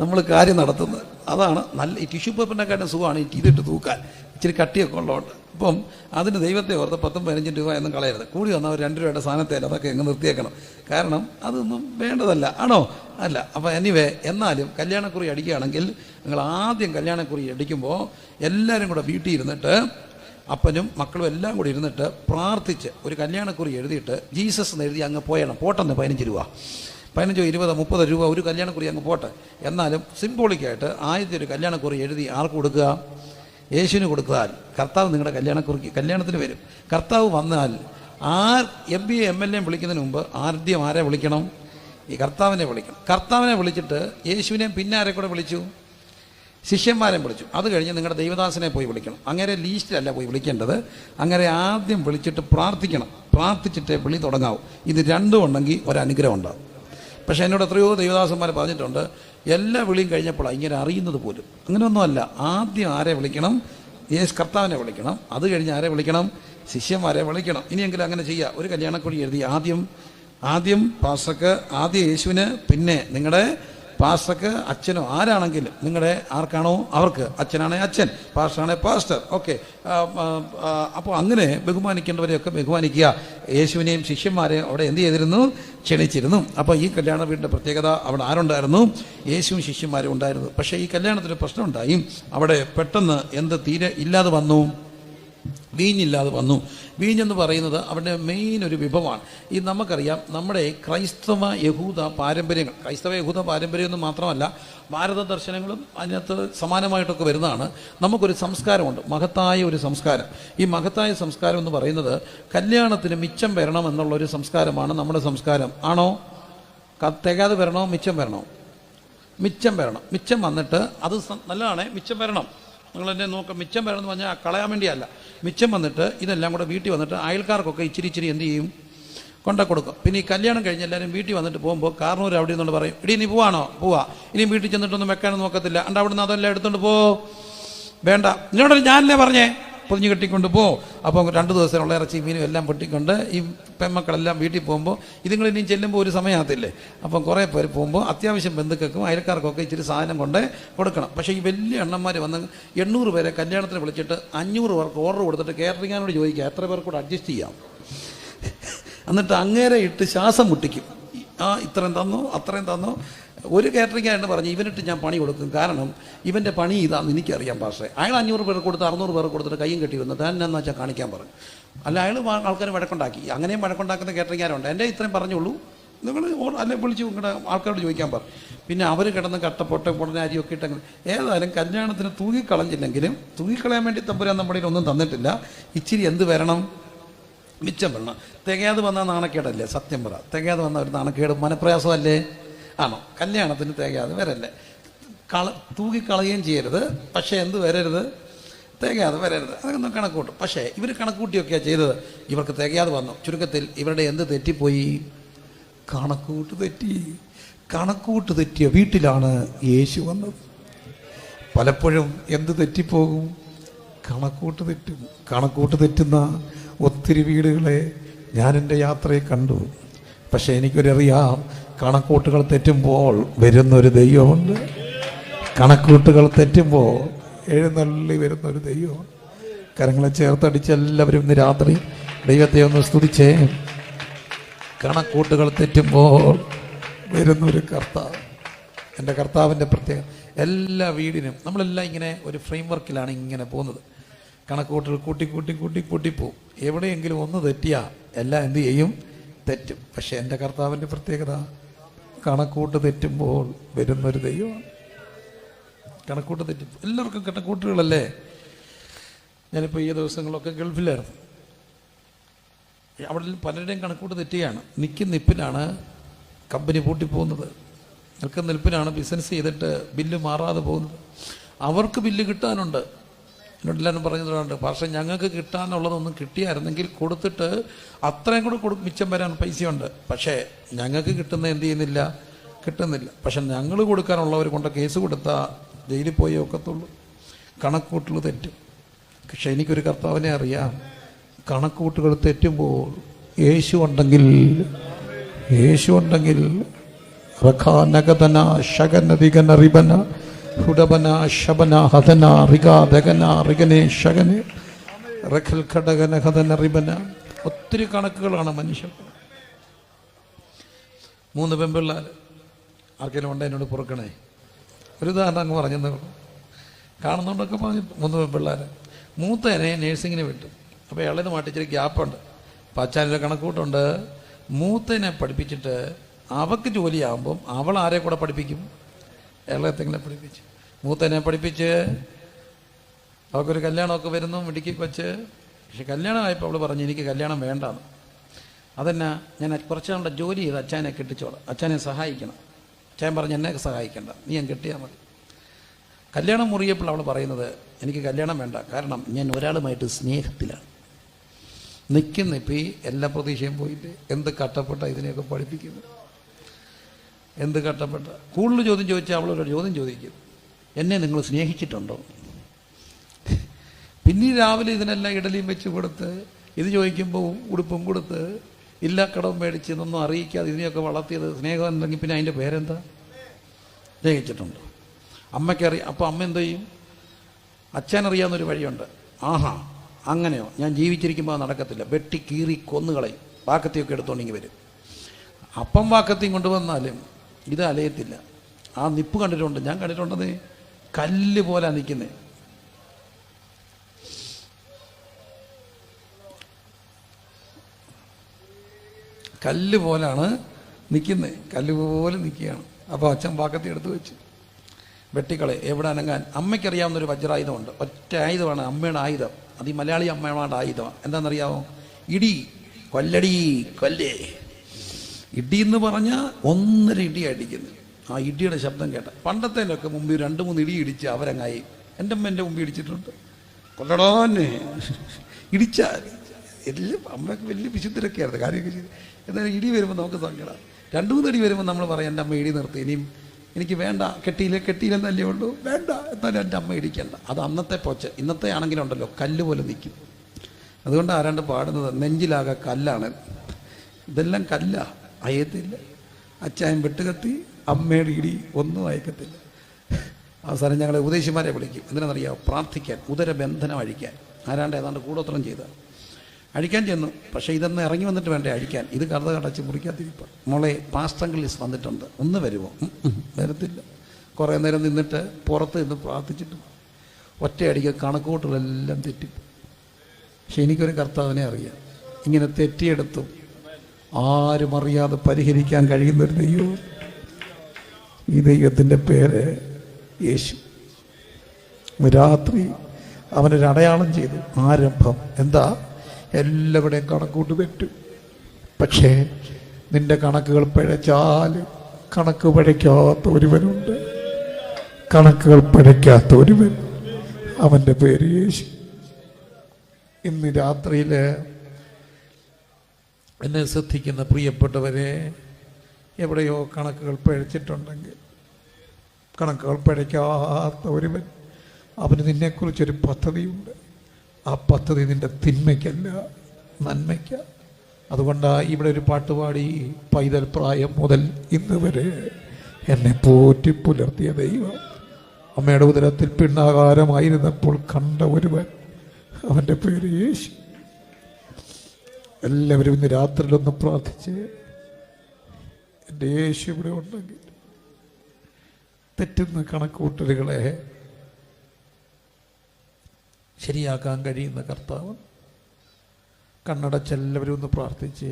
നമ്മൾ കാര്യം നടത്തുന്നത്. അതാണ് നല്ല. ഈ ടിഷ്യൂ പേപ്പറിനെക്കാട്ടും സുഖമാണ് ഇതിട്ട് തൂക്കാൻ, ഇച്ചിരി കട്ടിയൊക്കെ ഉള്ളതുകൊണ്ട്. അപ്പം അതിന് ദൈവത്തെ ഓർത്ത് 10-15 രൂപ ഒന്നും കളയരുത്. കൂടി വന്നാൽ ഒരു 2 രൂപയുടെ സാധനത്തേൽ അതൊക്കെ എങ്ങ് നിർത്തിയേക്കണം. കാരണം അതൊന്നും വേണ്ടതല്ല. ആണോ? അല്ല. അപ്പം എന്നാലും കല്യാണക്കുറി അടിക്കുകയാണെങ്കിൽ നിങ്ങൾ ആദ്യം കല്യാണക്കുറി അടിക്കുമ്പോൾ എല്ലാവരും കൂടെ വീട്ടിൽ ഇരുന്നിട്ട്, അപ്പനും മക്കളും എല്ലാം കൂടി ഇരുന്നിട്ട് പ്രാർത്ഥിച്ച് ഒരു കല്യാണക്കുറി എഴുതിയിട്ട് ജീസസ് എന്ന് എഴുതി അങ്ങ് പോട്ടെന്ന് 15 രൂപ 15, 20, 30 രൂപ ഒരു കല്യാണക്കുറി അങ്ങ് പോട്ടെ. എന്നാലും സിംബോളിക്കായിട്ട് ആദ്യത്തെ ഒരു കല്യാണക്കുറി എഴുതി ആർക്ക് കൊടുക്കുക? യേശുവിന് കൊടുത്താൽ കർത്താവ് നിങ്ങളുടെ കല്യാണത്തിന് വരും. കർത്താവ് വന്നാൽ MBA MLA വിളിക്കുന്നതിന് മുമ്പ് ആദ്യം ആരെ വിളിക്കണം? ഈ കർത്താവിനെ വിളിക്കണം. കർത്താവിനെ വിളിച്ചിട്ട് യേശുവിനെയും പിന്നെ ആരെ കൂടെ വിളിച്ചു? ശിഷ്യന്മാരെ വിളിച്ചു. അത് കഴിഞ്ഞ് നിങ്ങളുടെ ദൈവദാസനെ പോയി വിളിക്കണം. അങ്ങനെ ലീസ്റ്റിലല്ല പോയി വിളിക്കേണ്ടത്. അങ്ങനെ ആദ്യം വിളിച്ചിട്ട് പ്രാർത്ഥിക്കണം. പ്രാർത്ഥിച്ചിട്ടേ വിളി തുടങ്ങാവൂ. ഇത് രണ്ടും ഉണ്ടെങ്കിൽ ഒരനുഗ്രഹം ഉണ്ടാകും. പക്ഷേ എന്നോട് എത്രയോ ദൈവദാസന്മാർ പറഞ്ഞിട്ടുണ്ട്, എല്ലാ വിളിയും കഴിഞ്ഞപ്പോഴാണ് ഇങ്ങനെ അറിയുന്നത് പോലും. അങ്ങനെയൊന്നുമല്ല. ആദ്യം ആരെ വിളിക്കണം? കർത്താവിനെ വിളിക്കണം. അത് കഴിഞ്ഞ് ആരെ വിളിക്കണം? ശിഷ്യന്മാരെ വിളിക്കണം. ഇനിയെങ്കിലും അങ്ങനെ ചെയ്യുക. ഒരു കല്യാണക്കുറി എഴുതി ആദ്യം പാസ്റ്റർക്ക്, ആദ്യം യേശുവിന്, പിന്നെ നിങ്ങളുടെ പാസ്റ്റർക്ക്, അച്ഛനോ ആരാണെങ്കിലും നിങ്ങളുടെ ആർക്കാണോ അവർക്ക്, അച്ഛനാണെ അച്ഛൻ, പാസ്റ്ററാണെ പാസ്റ്റർ. ഓക്കെ. അപ്പോൾ അങ്ങനെ ബഹുമാനിക്കേണ്ടവരെയൊക്കെ ബഹുമാനിക്കുക. യേശുവിനെയും ശിഷ്യന്മാരെയും അവിടെ എന്ത് ചെയ്തിരുന്നു? ക്ഷണിച്ചിരുന്നു. അപ്പോൾ ഈ കല്യാണ വീടിൻ്റെ പ്രത്യേകത, അവിടെ ആരുണ്ടായിരുന്നു? യേശുവും ശിഷ്യന്മാരും ഉണ്ടായിരുന്നു. പക്ഷേ ഈ കല്യാണത്തിന് പ്രശ്നമുണ്ടായി. അവിടെ പെട്ടെന്ന് തീരെ ഇല്ലാതെ വന്നു? വീഞ്ഞില്ലാതെ വന്നു. വീഞ്ഞെന്ന് പറയുന്നത് അവിടെ മെയിൻ ഒരു വിഭവമാണ്. ഈ നമുക്കറിയാം, നമ്മുടെ ക്രൈസ്തവ യഹൂദ പാരമ്പര്യമൊന്നും മാത്രമല്ല, ഭാരത ദർശനങ്ങളും അതിനകത്ത് സമാനമായിട്ടൊക്കെ വരുന്നതാണ്. നമുക്കൊരു സംസ്കാരമുണ്ട്, മഹത്തായ ഒരു സംസ്കാരം. ഈ മഹത്തായ സംസ്കാരം എന്ന് പറയുന്നത് കല്യാണത്തിന് മിച്ചം വരണം എന്നുള്ളൊരു സംസ്കാരമാണ് നമ്മുടെ സംസ്കാരം. ആണോ? തികയാതെ വരണോ? മിച്ചം വരണോ? മിച്ചം വരണം. മിച്ചം വന്നിട്ട് അത് നല്ലതാണ്. മിച്ചം വരണം. നിങ്ങൾ എന്നെ നോക്കാം. മിച്ചം വരണമെന്ന് പറഞ്ഞാൽ കളയാൻ വേണ്ടിയല്ല. മിച്ചം വന്നിട്ട് ഇതെല്ലാം കൂടെ വീട്ടിൽ വന്നിട്ട് അയൽക്കാർക്കൊക്കെ ഇച്ചിരി എന്ത് ചെയ്യും? കൊണ്ട കൊടുക്കും. പിന്നെ ഈ കല്യാണം കഴിഞ്ഞ് എല്ലാവരും വീട്ടിൽ വന്നിട്ട് പോകുമ്പോൾ കാരണവർ അവിടെ നിന്നുകൊണ്ട് പറയും, ഇടി നീ പോവാ, ഇനിയും വീട്ടിൽ ചെന്നിട്ടൊന്നും വെക്കാനൊന്നും നോക്കത്തില്ല, അണ്ട് അവിടെ നിന്ന് അതെല്ലാം എടുത്തുകൊണ്ട് വേണ്ട, നിന്നോട് ഞാനല്ലേ പറഞ്ഞേ, പൊതിഞ്ഞ് കെട്ടിക്കൊണ്ട് അപ്പോൾ 2 ദിവസമുള്ള ഇറച്ചി മീനും എല്ലാം പൊട്ടിക്കൊണ്ട് ഈ പെൺമക്കളെല്ലാം വീട്ടിൽ പോകുമ്പോൾ ഇതുങ്ങൾ ഇനിയും ചെല്ലുമ്പോൾ ഒരു സമയമാകത്തില്ലേ. അപ്പം കുറേ പേര് പോകുമ്പോൾ അത്യാവശ്യം ബന്ധുക്കൾക്കും അയൽക്കാർക്കൊക്കെ ഇച്ചിരി സാധനം കൊണ്ട് കൊടുക്കണം. പക്ഷേ ഈ വലിയ എണ്ണന്മാർ വന്ന് 800 പേരെ കല്യാണത്തിന് വിളിച്ചിട്ട് 500 പേർക്ക് ഓർഡർ കൊടുത്തിട്ട് കേറ്ററിംഗിനോട് ചോദിക്കുക എത്ര പേർക്ക് കൂടെ അഡ്ജസ്റ്റ് ചെയ്യാം. എന്നിട്ട് അങ്ങേരെ ഇട്ട് ശ്വാസം മുട്ടിക്കും. ഇത്രയും തന്നോ അത്രയും തന്നോ. ഒരു കേറ്ററിംഗായിട്ട് പറഞ്ഞ് ഇവനിട്ട് ഞാൻ പണി കൊടുക്കും, കാരണം ഇവൻ്റെ പണി ഇതാണെന്ന് എനിക്കറിയാം. പക്ഷേ അയാൾ 500 പേർക്ക് കൊടുത്ത് 600 പേർക്ക് കൊടുത്തിട്ട് കയ്യും കെട്ടി വന്നു താൻ എന്നാന്ന് വെച്ചാൽ കാണിക്കാൻ പറഞ്ഞു. അല്ല, അയാൾ ആൾക്കാരെ വഴക്കുണ്ടാക്കി. അങ്ങനെയും വഴക്കുണ്ടാക്കുന്ന കേറ്ററിംഗാരുണ്ട്. എൻ്റെ ഇത്രയും പറഞ്ഞോളൂ, നിങ്ങൾ അല്ലെ വിളിച്ച് നിങ്ങളുടെ ആൾക്കാരോട് ചോദിക്കാൻ പറഞ്ഞു. പിന്നെ അവർ കിടന്ന് കട്ടപ്പൊട്ട് പൊടനാരിയൊക്കെ ഇട്ടങ്ങനെ. ഏതായാലും കല്യാണത്തിന് തൂങ്ങിക്കളയാൻ വേണ്ടി തമ്പുരാൻ നമ്മുടെ ഒന്നും തന്നിട്ടില്ല. ഇച്ചിരി എന്ത് വരണം? മിച്ചം വരണം. തികയാതെ വന്നാൽ നാണക്കേടല്ലേ? സത്യം പറ. തികയാതെ വന്ന ഒരു നാണക്കേട് മനപ്രയാസമല്ലേ? ആണോ? കല്യാണത്തിന് തികയാതെ വരല്ലേ? തൂക്കിക്കളയുകയും ചെയ്യരുത്. പക്ഷേ എന്ത് വരരുത്? തികയാതെ വരരുത്. അതൊക്കെ കണക്കൂട്ടും. പക്ഷേ ഇവർ കണക്കൂട്ടിയൊക്കെയാണ് ചെയ്തത്. ഇവർക്ക് തികയാതെ വന്നു. ചുരുക്കത്തിൽ ഇവരുടെ എന്ത് തെറ്റിപ്പോയി? കണക്കൂട്ട് തെറ്റിയ വീട്ടിലാണ് യേശു വന്നത്. പലപ്പോഴും എന്ത് തെറ്റിപ്പോകും? കണക്കൂട്ട് തെറ്റുന്ന ഒത്തിരി വീടുകളെ ഞാൻ എൻ്റെ യാത്രയെ കണ്ടു. പക്ഷെ എനിക്കൊരറിയാം, കണക്കൂട്ടുകൾ തെറ്റുമ്പോൾ വരുന്നൊരു ദൈവമുണ്ട്. കണക്കൂട്ടുകൾ തെറ്റുമ്പോൾ എഴുന്നള്ളി വരുന്നൊരു ദൈവമുണ്ട്. കരങ്ങളെ ചേർത്തടിച്ച് എല്ലാവരും ഇന്ന് രാത്രി ദൈവത്തെ ഒന്ന് സ്തുതിച്ചേ. കണക്കൂട്ടുകൾ തെറ്റുമ്പോൾ വരുന്നൊരു കർത്താവ്, എൻ്റെ കർത്താവിൻ്റെ പ്രത്യേകത. എല്ലാ വീടിനും നമ്മളെല്ലാം ഇങ്ങനെ ഒരു ഫ്രെയിം വർക്കിലാണ് ഇങ്ങനെ പോകുന്നത്. കണക്കൂട്ടുകൾ കൂട്ടി പോവും. എവിടെയെങ്കിലും ഒന്ന് തെറ്റിയാൽ എല്ലാം എന്ത് ചെയ്യും? തെറ്റും. പക്ഷെ എൻ്റെ കർത്താവിൻ്റെ പ്രത്യേകത, കണക്കൂട്ട് തെറ്റുമ്പോൾ വരുന്നൊരു ദൈവമാണ്. കണക്കൂട്ട് തെറ്റും. എല്ലാവർക്കും കണക്കൂട്ടുകളല്ലേ? ഞാനിപ്പോൾ ഈ ദിവസങ്ങളൊക്കെ ഗൾഫിലായിരുന്നു. അവിടെ പലരുടെയും കണക്കൂട്ട് തെറ്റുകയാണ്. നിൽപ്പിലാണ് കമ്പനി പൂട്ടിപ്പോകുന്നത്. നിൽപ്പിലാണ് ബിസിനസ് ചെയ്തിട്ട് ബില്ല് മാറാതെ പോകുന്നത്. അവർക്ക് ബില്ല് കിട്ടാനുണ്ട്, എന്നോടെല്ലാവരും പറഞ്ഞതുകൊണ്ട് പക്ഷേ ഞങ്ങൾക്ക് കിട്ടാനുള്ളതൊന്നും കിട്ടിയായിരുന്നെങ്കിൽ കൊടുത്തിട്ട് അത്രയും കൂടെ മിച്ചം വരാൻ പൈസയുണ്ട്. പക്ഷേ ഞങ്ങൾക്ക് കിട്ടുന്ന എന്ത് ചെയ്യുന്നില്ല, കിട്ടുന്നില്ല. പക്ഷെ ഞങ്ങൾ കൊടുക്കാനുള്ളവർ കൊണ്ട് കേസ് കൊടുത്താൽ ജയിലിൽ പോയേ ഒക്കത്തുള്ളൂ. കണക്കൂട്ടുകൾ തെറ്റും. പക്ഷെ എനിക്കൊരു കർത്താവിനെ അറിയാം. കണക്കൂട്ടുകൾ തെറ്റുമ്പോൾ യേശു ഉണ്ടെങ്കിൽ റഖാനഗതന ശകനദിഗന റിബന ഹുഡബന ശബന ഹദന റിഗാദഗന റിഗനെ ശകനെ റഖൽ ഘടകന ഹദന റിബന. ഒത്തിരി കണക്കുകളാണ് മനുഷ്യൻ. 3 പെൺപിള്ളേർ ആർക്കെങ്കിലും ഉണ്ട് എന്നോട് പൊറുക്കണേ. ഒരു ഉദാഹരണം അങ്ങ് പറഞ്ഞെന്ന് കാണുന്നതുകൊണ്ടൊക്കെ പറഞ്ഞു. 3 പെൺപിള്ളേർ. മൂത്തനെ നേഴ്സിങ്ങിന് വിട്ടു. അപ്പോൾ ഇളയത് മാട്ടിച്ചിരി ഗ്യാപ്പുണ്ട്. അപ്പോൾ അച്ഛനൊരു കണക്കൂട്ടുണ്ട്. മൂത്തനെ പഠിപ്പിച്ചിട്ട് അവൾക്ക് ജോലിയാകുമ്പം അവൾ ആരെ കൂടെ പഠിപ്പിക്കും? ഇളയത്തെങ്കിലും പഠിപ്പിച്ച്. മൂത്തനെ പഠിപ്പിച്ച് അവൾക്കൊരു കല്യാണമൊക്കെ വരുന്നു മിടുക്കി വെച്ച്. പക്ഷെ കല്യാണമായപ്പോൾ അവൾ പറഞ്ഞു എനിക്ക് കല്യാണം വേണ്ടാന്ന്. അതെന്നാ, ഞാൻ കുറച്ച് നാളുടെ ജോലി ചെയ്ത് അച്ഛനെ കെട്ടിച്ചോളാം, അച്ഛനെ സഹായിക്കണം. അച്ഛൻ പറഞ്ഞു എന്നെ സഹായിക്കണ്ട, നീ ഞാൻ കെട്ടിയാൽ മതി. കല്യാണം മുറിയപ്പോൾ അവൾ പറയുന്നത് എനിക്ക് കല്യാണം വേണ്ട, കാരണം ഞാൻ ഒരാളുമായിട്ട് സ്നേഹത്തിലാണ് നിൽക്കുന്ന. ഇപ്പം ഈ എല്ലാ പ്രതീക്ഷയും പോയില്ലേ? എന്ത് കട്ടപ്പെട്ട ഇതിനെയൊക്കെ പഠിപ്പിക്കുന്നു, എന്ത് കട്ടപ്പെട്ട. കൂടുതൽ ചോദ്യം ചോദിച്ചാൽ അവളൊരു ചോദ്യം ചോദിക്കും, എന്നെ നിങ്ങൾ സ്നേഹിച്ചിട്ടുണ്ടോ? പിന്നെ രാവിലെ ഇതിനെല്ലാം ഇഡലിയും വെച്ച് കൊടുത്ത് ഇത് ചോദിക്കുമ്പോൾ ഉടുപ്പും കൊടുത്ത് ഇല്ല കടവും മേടിച്ച് ഇതൊന്നും അറിയിക്കാതെ ഇതിനെയൊക്കെ വളർത്തിയത് സ്നേഹം ഉണ്ടെങ്കിൽ പിന്നെ അതിൻ്റെ പേരെന്താ? സ്നേഹിച്ചിട്ടുണ്ടോ? അമ്മയ്ക്കറിയാം. അപ്പോൾ അമ്മ എന്ത് ചെയ്യും? അച്ഛനറിയാവുന്നൊരു വഴിയുണ്ട്. ആഹാ അങ്ങനെയോ, ഞാൻ ജീവിച്ചിരിക്കുമ്പോൾ അത് നടക്കത്തില്ല, വെട്ടി കീറി കൊന്നുകളയും, വാക്കത്തിയൊക്കെ എടുത്തോണ്ടെങ്കിൽ വരും. അപ്പം വാക്കത്തിയും കൊണ്ടുവന്നാലും ഇത് അലയത്തില്ല. ആ നിപ്പ് കണ്ടിട്ടുണ്ട്, ഞാൻ കണ്ടിട്ടുണ്ടെന്ന്. കല്ല് പോലെ നിൽക്കുന്നത്. കല്ല് പോലാണ് നിൽക്കുന്നത്, കല്ല് പോലെ നിൽക്കുകയാണ്. അപ്പോൾ അച്ഛൻ വാക്കത്തി എടുത്ത് വെച്ച് വെട്ടിക്കളെ എവിടെ അനങ്ങാൻ. അമ്മയ്ക്കറിയാവുന്നൊരു വജ്രായുധമുണ്ട്, ഒറ്റ ആയുധമാണ് അമ്മയുടെ ആയുധം. അത് ഈ മലയാളി അമ്മയുടെ ആയുധമാണ്. എന്താണെന്നറിയാമോ? ഇടി, കൊല്ലടി, കൊല്ലേ. ഇടി എന്ന് പറഞ്ഞാൽ 1.5 ഇടി അടിക്കുന്നത്. ആ ഇടിയുടെ ശബ്ദം കേട്ട പണ്ടത്തേനൊക്കെ മുമ്പ് 2-3 ഇടി ഇടിച്ച് അവരങ്ങായി. എൻ്റെ അമ്മ എൻ്റെ മുമ്പ് ഇടിച്ചിട്ടുണ്ട്. കൊല്ലടാന്നെ ഇടിച്ചാൽ എല്ലാം അമ്മയ്ക്ക് വലിയ വിശുദ്ധരൊക്കെ ആയിരുന്നു കാര്യമൊക്കെ ചെയ്ത്. എന്നാലും ഇടി വരുമ്പോൾ നമുക്ക് സങ്കടം. 2-3 ഇടി വരുമ്പോൾ നമ്മൾ പറയാം എൻ്റെ അമ്മ ഇടി നിർത്തി, ഇനിയും എനിക്ക് വേണ്ട, കെട്ടിയില്ലെന്നല്ലേ ഉള്ളൂ, വേണ്ട, എന്നാലും എൻ്റെ അമ്മ ഇടിക്കണ്ട. അത് അന്നത്തെ പോച്ച്. ഇന്നത്തെ ആണെങ്കിലുണ്ടല്ലോ കല്ല് പോലെ നിൽക്കും. അതുകൊണ്ട് ആരാണ്ട് പാടുന്നത് നെഞ്ചിലാകെ കല്ലാണ്. ഇതെല്ലാം കല്ല, അയത്തില്ല. അച്ചായൻ വെട്ടുകത്തി, അമ്മയുടെ ഇടി ഒന്നും അയക്കത്തില്ല. അവസാനം ഞങ്ങളെ ഉപദേശിമാരെ വിളിക്കും. എന്തിനാണെന്നറിയാമോ? പ്രാർത്ഥിക്കാൻ, ഉദരബന്ധനം അഴിക്കാൻ. ആരാണ്ട് ഏതാണ്ട് കൂടോത്രം ചെയ്ത അഴിക്കാൻ ചെന്നു. പക്ഷേ ഇതൊന്ന് ഇറങ്ങി വന്നിട്ട് വേണ്ടേ അഴിക്കാൻ. ഇത് കറുത കടച്ച് മുറിക്കാതിരിപ്പം. മോളെ പാസ്റ്റങ്കിളിസ് വന്നിട്ടുണ്ട്, ഒന്ന് വരുമോ? വരത്തില്ല. കുറേ നേരം നിന്നിട്ട് പുറത്ത് നിന്ന് പ്രാർത്ഥിച്ചിട്ട് ഒറ്റയടിക്ക് കണക്കൂട്ടുകളെല്ലാം തെറ്റി. പക്ഷെ എനിക്കൊരു കർത്താവിനെ അറിയാം. ഇങ്ങനെ തെറ്റിയെടുത്തും ആരും അറിയാതെ പരിഹരിക്കാൻ കഴിയുന്നൊരു ദൈവം. ഈ ദൈവത്തിൻ്റെ പേര് യേശു. രാത്രി അവനൊരു അടയാളം ചെയ്തു. ആരംഭം എന്താ? എല്ലാവരുടെയും കണക്കൂട്ട് തെറ്റും. പക്ഷേ നിന്റെ കണക്കുകൾ പിഴച്ചാൽ കണക്ക് പിഴയ്ക്കാത്ത ഒരുവനുണ്ട്. കണക്കുകൾ പിഴയ്ക്കാത്ത ഒരുവൻ, അവൻ്റെ പേര് യേശു. ഇന്ന് രാത്രിയിൽ എന്നെ ശ്രദ്ധിക്കുന്ന പ്രിയപ്പെട്ടവരെ, എവിടെയോ കണക്കുകൾ പിഴച്ചിട്ടുണ്ടെങ്കിൽ, കണക്കുകൾ പിഴയ്ക്കാത്ത ഒരുവൻ, അവന് നിന്നെക്കുറിച്ചൊരു പദ്ധതിയുണ്ട്. ആ പദ്ധതി നിന്റെ തിന്മയ്ക്കല്ല, നന്മയ്ക്ക. അതുകൊണ്ടാണ് ഇവിടെ ഒരു പാട്ടുപാടി, പൈതൽ പ്രായം മുതൽ ഇന്ന് വരെ എന്നെ പോറ്റി പുലർത്തിയ ദൈവം, അമ്മയുടെ ഉദരത്തിൽ പിണ്ണാകാരമായിരുന്നപ്പോൾ കണ്ട ഒരുവൻ, അവൻ്റെ പേര് യേശു. എല്ലാവരും ഇന്ന് രാത്രിയിലൊന്ന് പ്രാർത്ഥിച്ച്, എൻ്റെ യേശു ഇവിടെ ഉണ്ടെങ്കിൽ തെറ്റുന്ന കണക്കൂട്ടലുകളെ ശരിയാക്കാൻ കഴിയുന്ന കർത്താവ്. കണ്ണടച്ചെല്ലാവരും ഒന്ന് പ്രാർത്ഥിച്ച്,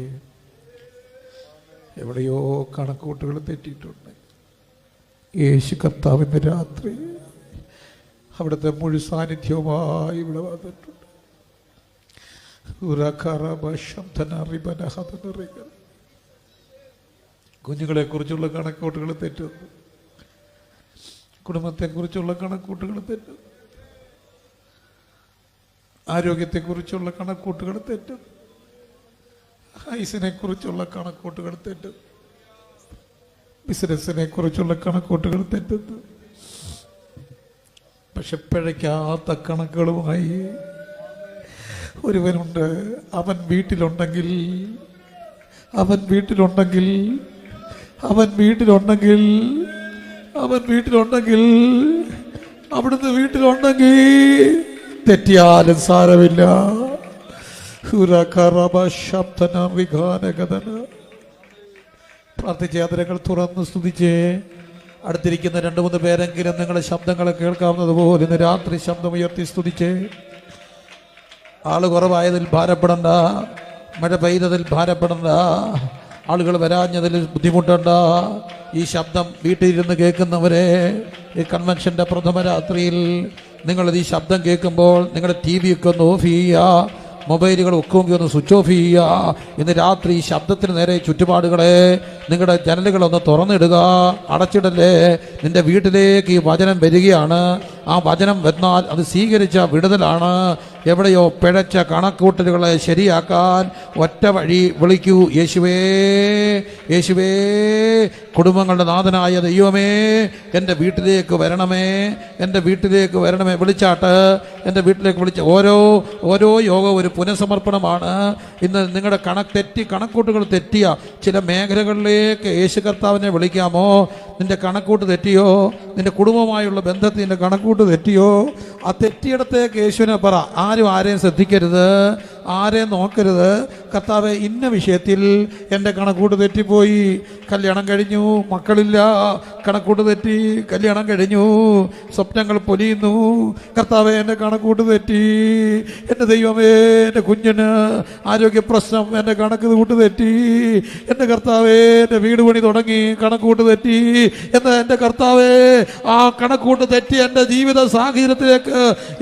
എവിടെയോ കണക്കൂട്ടുകൾ തെറ്റിയിട്ടുണ്ട്. യേശു കർത്താവിൻ്റെ രാത്രി അവിടുത്തെ മുഴു സാന്നിധ്യവുമായി ഇവിടെ വന്നിട്ടുണ്ട്. കുഞ്ഞുങ്ങളെ കുറിച്ചുള്ള കണക്കൂട്ടുകൾ തെറ്റുന്നു, കുടുംബത്തെക്കുറിച്ചുള്ള കണക്കൂട്ടുകൾ തെറ്റുന്നു. ആരോഗ്യത്തെക്കുറിച്ചുള്ള കണക്കൂട്ടുകൾ തെറ്റും, ഹൈസിനെ കുറിച്ചുള്ള കണക്കൂട്ടുകൾ തെറ്റും, ബിസിനസ്സിനെ കുറിച്ചുള്ള കണക്കൂട്ടുകൾ തെറ്റുന്നു. പക്ഷെ പിഴയ്ക്കാത്ത കണക്കുകളുമായി ഒരുവനുണ്ട്. അവൻ വീട്ടിലുണ്ടെങ്കിൽ അവിടുന്ന് വീട്ടിലുണ്ടെങ്കിൽ തെറ്റിയാലും സാരമില്ല. പ്രാർത്ഥിച്ച യാത്രകൾ തുറന്ന് സ്തുതിച്ചേ. അടുത്തിരിക്കുന്ന 2-3 പേരെങ്കിലും നിങ്ങളുടെ ശബ്ദങ്ങൾ കേൾക്കാവുന്നതുപോലെ ഇന്ന് രാത്രി ശബ്ദമുയർത്തി സ്തുതിച്ചേ. ആള് കുറവായതിൽ ഭാരപ്പെടണ്ട, മഴ പെയ്തതിൽ ഭാരപ്പെടണ്ട, ആളുകൾ വരാഞ്ഞതിൽ ബുദ്ധിമുട്ടണ്ട. ഈ ശബ്ദം വീട്ടിലിരുന്ന് കേൾക്കുന്നവരെ, ഈ കൺവെൻഷൻ്റെ പ്രഥമ രാത്രിയിൽ നിങ്ങളത് ഈ ശബ്ദം കേൾക്കുമ്പോൾ നിങ്ങളുടെ TV ഒക്കെ ഒന്ന് ഓഫ് ചെയ്യുക, മൊബൈലുകൾ ഒക്കെ ഒന്ന് സ്വിച്ച് ഓഫ് ചെയ്യുക. ഇന്ന് രാത്രി ഈ ശബ്ദത്തിന് നേരെ ചുറ്റുപാടുകളെ നിങ്ങളുടെ ജനലുകളൊന്ന് തുറന്നിടുക, അടച്ചിടല്ലേ. നിന്റെ വീട്ടിലേക്ക് ഈ വചനം വരികയാണ്. ആ വചനം വന്നാൽ അത് സ്വീകരിച്ച വിടുതലാണ്. എവിടെയോ പിഴച്ച കണക്കൂട്ടലുകളെ ശരിയാക്കാൻ ഒറ്റ വഴി, വിളിക്കൂ, യേശുവേ, യേശുവേ. കുടുംബങ്ങളുടെ നാഥനായ ദൈവമേ, എൻ്റെ വീട്ടിലേക്ക് വരണമേ, എൻ്റെ വീട്ടിലേക്ക് വരണമേ. വിളിച്ചാട്ട് എൻ്റെ വീട്ടിലേക്ക് വിളിച്ച ഓരോ യോഗവും ഒരു പുനഃസമർപ്പണമാണ്. ഇന്ന് നിങ്ങളുടെ കണക്കൂട്ടുകൾ തെറ്റിയ ചില മേഖലകളിലേക്ക് യേശു കർത്താവിനെ വിളിക്കാമോ? നിന്റെ കണക്കൂട്ട് തെറ്റിയോ? നിന്റെ കുടുംബമായുള്ള ബന്ധത്തിൻ്റെ കണക്കൂട്ട് തെറ്റിയോ? ആ തെറ്റിയിടത്തേക്ക് യേശുവിനെ പറ. ആരും ആരെയും ശ്രദ്ധിക്കരുത്, ആരെയും നോക്കരുത്. കർത്താവേ, ഇന്ന വിഷയത്തിൽ എൻ്റെ കണക്കൂട്ട് തെറ്റിപ്പോയി. കല്യാണം കഴിഞ്ഞു, മക്കളില്ല, കണക്കൂട്ട് തെറ്റി. കല്യാണം കഴിഞ്ഞു, സ്വപ്നങ്ങൾ പൊലിയുന്നു. കർത്താവേ, എൻ്റെ കണക്കൂട്ട് തെറ്റി. എൻ്റെ ദൈവമേ, എൻ്റെ കുഞ്ഞിന് ആരോഗ്യ പ്രശ്നം, എൻ്റെ കണക്കൂട്ട് തെറ്റി. എൻ്റെ കർത്താവേ, എൻ്റെ വീട് പണി തുടങ്ങി, കണക്കൂട്ട് തെറ്റി. എന്ന് എൻ്റെ കർത്താവേ, ആ കണക്കൂട്ട് തെറ്റി എൻ്റെ ജീവിത സാഹചര്യത്തിലേക്ക്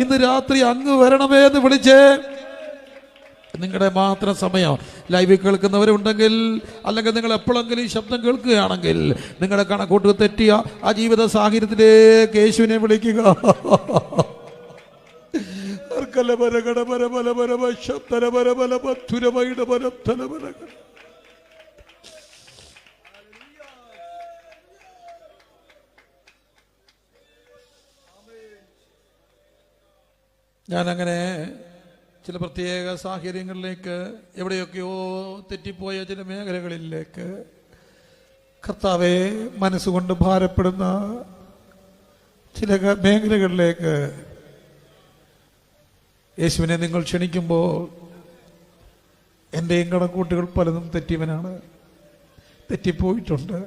ഇന്ന് രാത്രി അങ്ങ് വരണമേ എന്ന് വിളിച്ചേ. നിങ്ങളുടെ മാത്രം സമയം. ലൈവിൽ കേൾക്കുന്നവരുണ്ടെങ്കിൽ, അല്ലെങ്കിൽ നിങ്ങൾ എപ്പോഴെങ്കിലും ഈ ശബ്ദം കേൾക്കുകയാണെങ്കിൽ, നിങ്ങളുടെ കണക്കൂട്ട് തെറ്റിയ ആ ജീവിത സാഹചര്യത്തിലേക്ക് യേശുവിനെ വിളിക്കുക. ഞാനങ്ങനെ ചില പ്രത്യേക സാഹചര്യങ്ങളിലേക്ക്, എവിടെയൊക്കെയോ തെറ്റിപ്പോയ ചില മേഖലകളിലേക്ക്, കർത്താവെ, മനസ്സുകൊണ്ട് ഭാരപ്പെടുന്ന ചില മേഖലകളിലേക്ക് യേശുവിനെ നിങ്ങൾ ക്ഷണിക്കുമ്പോൾ, എൻ്റെയും കണക്കൂട്ടുകൾ പലതും തെറ്റിയവനാണ്, തെറ്റിപ്പോയിട്ടുണ്ട്,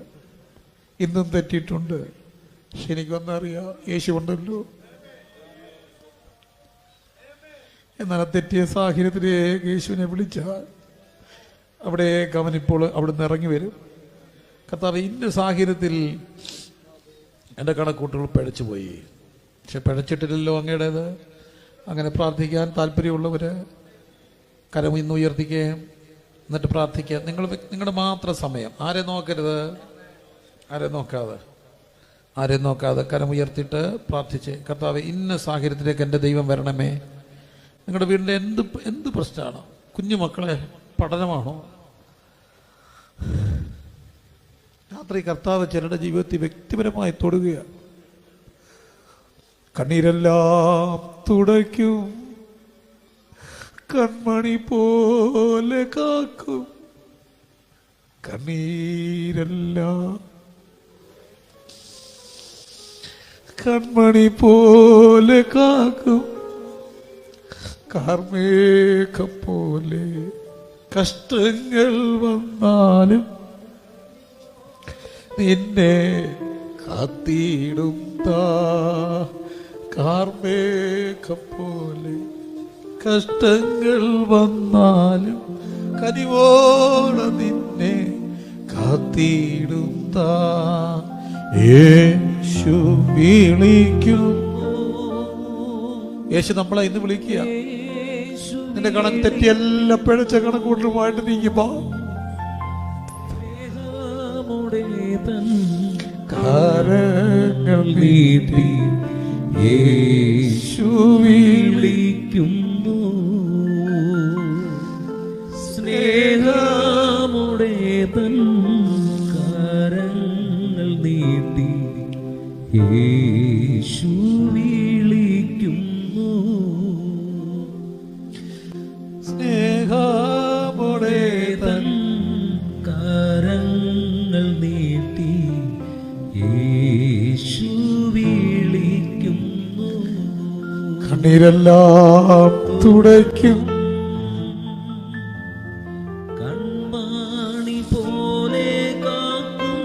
ഇന്നും തെറ്റിയിട്ടുണ്ട്. പക്ഷെ എനിക്കൊന്നറിയാം, യേശുണ്ടല്ലോ. എന്നാൽ തെറ്റിയ സാഹചര്യത്തിലേക്ക് യേശുവിനെ വിളിച്ചാൽ അവിടേക്ക് അവനിപ്പോൾ അവിടുന്ന് ഇറങ്ങി വരും. കർത്താവ്, ഇന്ന സാഹചര്യത്തിൽ എൻ്റെ കണക്കൂട്ടുകൾ പിഴച്ചുപോയി, പക്ഷെ പിഴച്ചിട്ടില്ലല്ലോ അങ്ങയുടേത്. അങ്ങനെ പ്രാർത്ഥിക്കാൻ താല്പര്യമുള്ളവർ കരം ഇന്ന് ഉയർത്തിക്കുകയും എന്നിട്ട് പ്രാർത്ഥിക്കുക. നിങ്ങളുടെ മാത്രം സമയം. ആരെ നോക്കാതെ കരം ഉയർത്തിയിട്ട് പ്രാർത്ഥിച്ച്, കർത്താവ്, ഇന്ന സാഹചര്യത്തിലേക്ക് എൻ്റെ ദൈവം വരണമേ. നിങ്ങളുടെ വീടിൻ്റെ എന്ത് പ്രശ്നമാണ്? കുഞ്ഞുമക്കളെ പഠനമാണോ? രാത്രി കർത്താവ് ചിലരുടെ ജീവിതത്തിൽ വ്യക്തിപരമായി തൊടുകയാണ്. കണ്ണീരെല്ലാം തുടയ്ക്കും, കൺമണി പോലെ കാക്കും. കണ്ണീരെല്ലാം കൺമണി പോലെ കാക്കും. കാർമേഘം പോലെ കഷ്ടങ്ങൾ വന്നാലും നിന്നെ കാത്തിടും. കാർമേഘം പോലെ കഷ്ടങ്ങൾ വന്നാലും കനിവോടെ നിന്നെ കാത്തിടും. യേശു വിളിക്കും. യേശു നമ്മളെ ഇന്ന് വിളിക്കുക. നിന്റെ കണക്ക് തെറ്റി എല്ലാ പിഴച്ച കണക്കൂട്ടലുമായിട്ട് നീങ്ങിപ്പോ കരങ്ങൾ നീട്ടി യേശു വിളിക്കുന്നു. കണ്ണീരെല്ലാം തുടയ്ക്കും. കൺമണി പോലെ കാക്കും,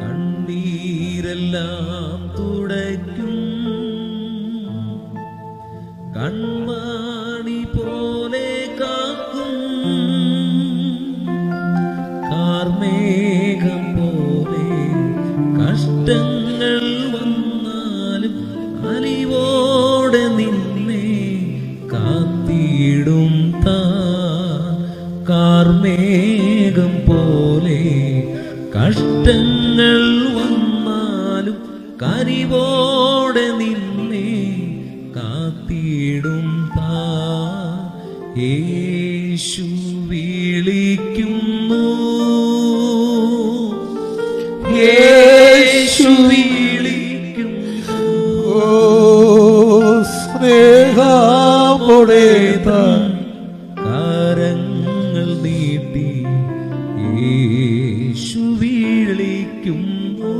കണ്ണീരെല്ലാം തുടയ്ക്കും. കൺമണി പോലെ കാക്കും, കാർമേഘം പോലെ കഷ്ടങ്ങൾ വന്നാലും അലിവോടെ നിന്നെ കാത്തിടും കാർമേഘം പോലെ കഷ്ടങ്ങൾ വന്നാലും കരിവോടെ നിന്നെ കാത്തിടും യേശു വിളിക്കുന്നു, യേശു വിളിക്കുന്നു. ഓ സ്നേഹമോടെ കരങ്ങൾ നീട്ടി യേശു വിളിക്കുന്നു.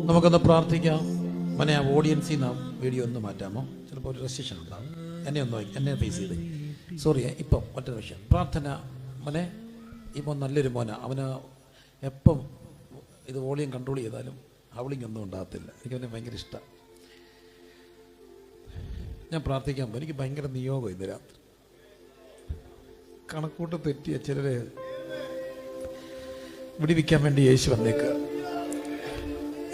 നമുക്കൊന്ന് പ്രാർത്ഥിക്കാം. മനെ ആ ഓഡിയൻസിൽ നിന്ന് വീഡിയോ ഒന്ന് മാറ്റാമോ? ചിലപ്പോൾ ഒരു റെസ്ട്രിക്ഷൻ ഉണ്ടാവും. എന്നെ ഫേസ് ചെയ്ത് സോറി. ഇപ്പം മറ്റൊരു വിഷയം പ്രാർത്ഥന. മനെ ഇപ്പം നല്ലൊരു മോന, അവന് എപ്പം ഇത് വോളിയം കൺട്രോൾ ചെയ്താലും ഹൗളിംഗ് ഒന്നും ഉണ്ടാകത്തില്ല. എനിക്കവനെ ഭയങ്കര ഇഷ്ടമാണ്. ഞാൻ പ്രാർത്ഥിക്കാൻ പോകും. എനിക്ക് ഭയങ്കര നിയോഗം ഇന്ന് രാത്രി. കണക്കൂട്ട് തെറ്റിയ ചിലരെ വിടിവിക്കാൻ വേണ്ടി യേശു വന്നേക്കുക.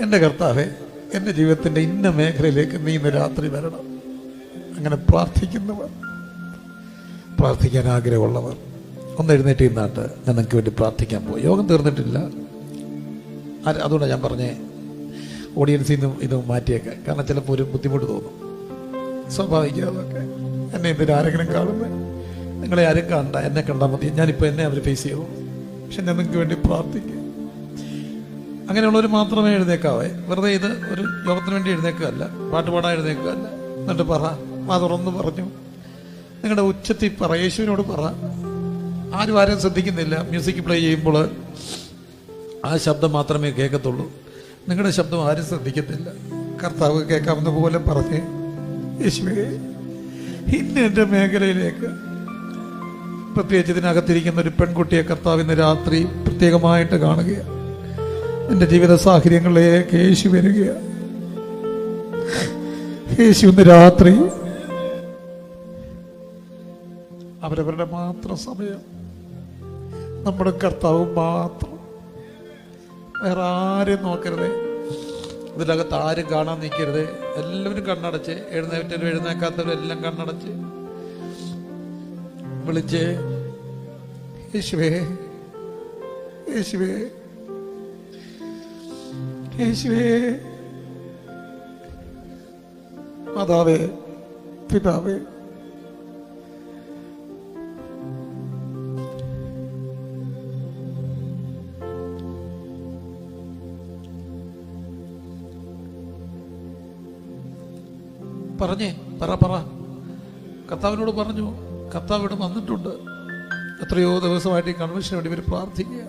എൻ്റെ കർത്താവേ, എൻ്റെ ജീവിതത്തിൻ്റെ ഇന്ന മേഖലയിലേക്ക് നീ ഇന്ന് രാത്രി വരണം. അങ്ങനെ പ്രാർത്ഥിക്കുന്നവർ, പ്രാർത്ഥിക്കാൻ ആഗ്രഹമുള്ളവർ ഒന്ന് എഴുന്നേറ്റ് ഇന്നാട്ട് ഞാൻ നിങ്ങൾക്ക് വേണ്ടി പ്രാർത്ഥിക്കാൻ പോകും. യോഗം തീർന്നിട്ടില്ല. അതുകൊണ്ടാണ് ഞാൻ പറഞ്ഞേ ഓഡിയൻസിൽ നിന്നും ഇത് മാറ്റിയേക്കാം. കാരണം ചിലപ്പോൾ ഒരു ബുദ്ധിമുട്ട് തോന്നും. സ്വാഭാവികം അതൊക്കെ. എന്നെ എന്തിനും ആരെങ്കിലും കാണുന്നത്, നിങ്ങളെ ആരും കണ്ട എന്നെ കണ്ടാൽ മതി. ഞാനിപ്പോൾ എന്നെ അവർ ഫേസ് ചെയ്തു. പക്ഷെ ഞാൻ നിങ്ങൾക്ക് വേണ്ടി പ്രാർത്ഥിക്കുക. അങ്ങനെയുള്ളവർ മാത്രമേ എഴുന്നേക്കാവേ. വെറുതെ ഇത് ഒരു യോഗത്തിന് വേണ്ടി എഴുന്നേക്കുകയല്ല, പാട്ട് പാടാൻ എഴുന്നേക്കുകയല്ല. എന്നിട്ട് പറ, തുറന്ന് പറഞ്ഞു നിങ്ങളുടെ ഉച്ചത്തിൽ പറ, യേശുവിനോട് പറ. ആരും ശ്രദ്ധിക്കുന്നില്ല. മ്യൂസിക് പ്ലേ ചെയ്യുമ്പോൾ ആ ശബ്ദം മാത്രമേ കേൾക്കത്തുള്ളൂ. നിങ്ങളുടെ ശബ്ദം ആരും ശ്രദ്ധിക്കത്തില്ല. കർത്താവ് കേൾക്കാവുന്ന പോലെ പറഞ്ഞേ, യേശുവേ ഇന്ന് എൻ്റെ മേഖലയിലേക്ക്, പ്രത്യേകിച്ച് ഇതിനകത്തിരിക്കുന്ന ഒരു പെൺകുട്ടിയെ കർത്താവ് ഇന്ന് രാത്രി പ്രത്യേകമായിട്ട് കാണുകയാണ്. എൻ്റെ ജീവിത സാഹചര്യങ്ങളിലേക്ക് യേശു വരികയാണ്. യേശു ഇന്ന് രാത്രി അവരവരുടെ മാത്രം സമയം, നമ്മുടെ കർത്താവ് മാത്രം, വേറെ ആരും നോക്കരുത്. ഇതിനകത്ത് ആരും കാണാൻ നിൽക്കരുത്. എല്ലാവരും കണ്ണടച്ച്, എഴുന്നേറ്റവരും എഴുന്നേക്കാത്തവരും എല്ലാം കണ്ണടച്ച് വിളിച്ച്, യേശുവേ യേശുവേ യേശുവേ, മാതാവേ പിതാവേ, പറഞ്ഞേ, പറ. കർത്താവിനോട് പറഞ്ഞു. കർത്താവ് ഇവിടെ വന്നിട്ടുണ്ട്. എത്രയോ ദിവസമായിട്ട് ഈ കൺവെൻഷന് വേണ്ടി ഇവർ പ്രാർത്ഥിക്കുക.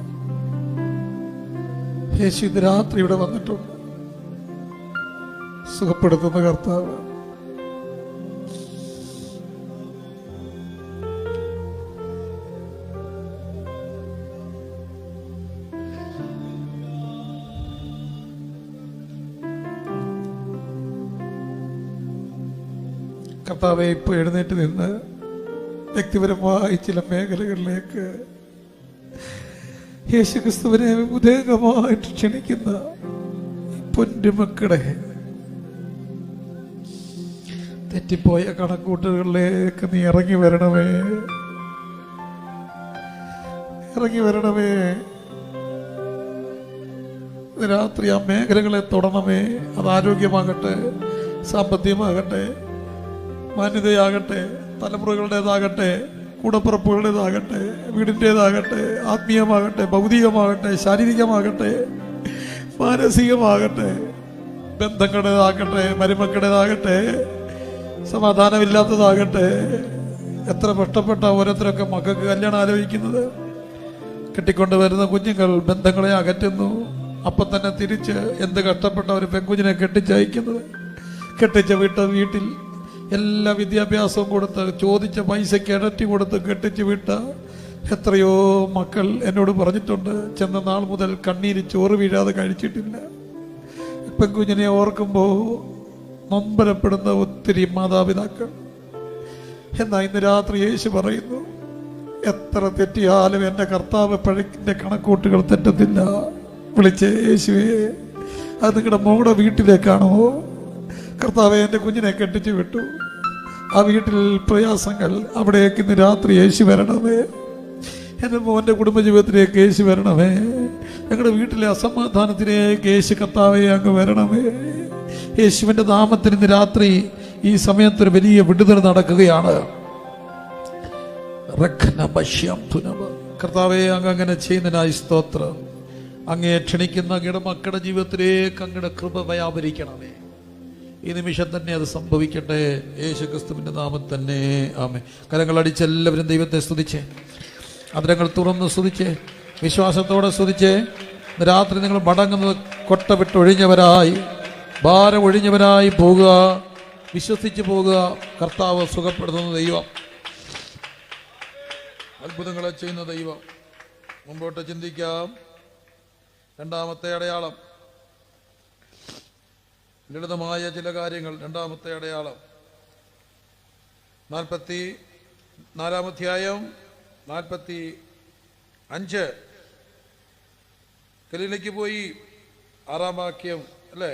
യേശു ഇന്ന് രാത്രി ഇവിടെ വന്നിട്ടുണ്ട്. സുഖപ്പെടുത്തുന്ന കർത്താവ്. കർത്താവെ, ഇപ്പോൾ എഴുന്നേറ്റ് നിന്ന് വ്യക്തിപരമായി ചില മേഖലകളിലേക്ക് യേശുക്രിസ്തുവിനെ ഉദയമായിട്ട് ക്ഷണിക്കുന്ന പൊന്നുമക്കളെ, തെറ്റിപ്പോയ കണക്കൂട്ടുകളിലേക്ക് നീ ഇറങ്ങി വരണമേ, ഇറങ്ങി വരണമേ. രാത്രി ആ മേഖലകളെ തൊടണമേ. അത് ആരോഗ്യമാകട്ടെ, സാമ്പത്തികമാകട്ടെ, മാന്യതയാകട്ടെ, തലമുറകളുടേതാകട്ടെ, കൂടപ്പിറപ്പുകളുടേതാകട്ടെ, വീടിൻ്റേതാകട്ടെ, ആത്മീയമാകട്ടെ, ഭൗതികമാകട്ടെ, ശാരീരികമാകട്ടെ, മാനസികമാകട്ടെ, ബന്ധങ്ങളുടേതാകട്ടെ, മരുമക്കളുടേതാകട്ടെ, സമാധാനമില്ലാത്തതാകട്ടെ. എത്ര കഷ്ടപ്പെട്ട ഓരോരുത്തരൊക്കെ മക്കൾക്ക് കല്യാണം ആലോചിക്കുന്നത്. കെട്ടിക്കൊണ്ട് വരുന്ന കുഞ്ഞുങ്ങൾ ബന്ധങ്ങളെ അകറ്റുന്നു. അപ്പം തന്നെ തിരിച്ച് എന്ത് കഷ്ടപ്പെട്ട ഒരു പെൺകുഞ്ഞിനെ കെട്ടിച്ചയക്കുന്നത്. കെട്ടിച്ച വീട്ടിൽ എല്ലാ വിദ്യാഭ്യാസവും കൊടുത്ത് ചോദിച്ച പൈസയ്ക്ക് ഇരട്ടി കൊടുത്ത് കെട്ടിച്ച് വിട്ട എത്രയോ മക്കൾ എന്നോട് പറഞ്ഞിട്ടുണ്ട്, ചെന്ന നാൾ മുതൽ കണ്ണീര് ചോറ് വീഴാതെ കഴിച്ചിട്ടില്ല. പെൺകുഞ്ഞിനെ ഓർക്കുമ്പോൾ നൊമ്പരപ്പെടുന്ന ഒത്തിരി മാതാപിതാക്കൾ. എന്നാൽ ഇന്ന് രാത്രി യേശു പറയുന്നു, എത്ര തെറ്റിയാലും എൻ്റെ കർത്താവ് പഴക്കിൻ്റെ കണക്കൂട്ടുകൾ തെറ്റത്തില്ല. വിളിച്ചേ യേശുവേ, അത് നിങ്ങളുടെ മോളുടെ വീട്ടിലേക്കാണോ? കർത്താവെ, എൻ്റെ കുഞ്ഞിനെ കെട്ടിച്ചു വിട്ടു, ആ വീട്ടിൽ പ്രയാസങ്ങൾ, അവിടേക്ക് ഇന്ന് രാത്രി യേശു വരണമേ. എൻ്റെ മോൻ്റെ കുടുംബജീവിതത്തിലേക്ക് യേശു വരണമേ. ഞങ്ങളുടെ വീട്ടിലെ അസമാധാനത്തിലേക്ക് യേശു കർത്താവെ അങ്ങ് വരണമേ. യേശുവിൻ്റെ നാമത്തിൽ ഇന്ന് രാത്രി ഈ സമയത്തൊരു വലിയ വിടുതൽ നടക്കുകയാണ്. കർത്താവെ, അങ്ങ് അങ്ങനെ ചെയ്യുന്നതിനായി സ്തോത്രം. അങ്ങയെ ക്ഷണിക്കുന്ന അങ്ങയുടെ മക്കളുടെ ജീവിതത്തിലേക്ക് അങ്ങയുടെ കൃപ വ്യാപരിക്കണമേ. ഈ നിമിഷം തന്നെ അത് സംഭവിക്കട്ടെ, യേശു ക്രിസ്തുവിന്റെ നാമം തന്നെ, ആമേൻ. കരങ്ങൾ അടിച്ചെല്ലാവരും ദൈവത്തെ സ്തുതിച്ചേ, അതിരങ്ങൾ തുറന്ന് സ്തുതിച്ചേ, വിശ്വാസത്തോടെ സ്തുതിച്ചേ. രാത്രി നിങ്ങൾ മടങ്ങുന്നത് കൊട്ട വിട്ടൊഴിഞ്ഞവരായി, ഭാരം ഒഴിഞ്ഞവരായി പോകുക, വിശ്വസിച്ച് പോകുക. കർത്താവ് സുഖപ്പെടുത്തുന്ന ദൈവം, അത്ഭുതങ്ങളെ ചെയ്യുന്ന ദൈവം. മുമ്പോട്ട് ചിന്തിക്കാം. രണ്ടാമത്തെ അടയാളം, ലളിതമായ ചില കാര്യങ്ങൾ. രണ്ടാമത്തെ അടയാളം 44 അധ്യായം 45 ഗലീലയ്ക്ക് പോയി 6 വാക്യം അല്ലേ,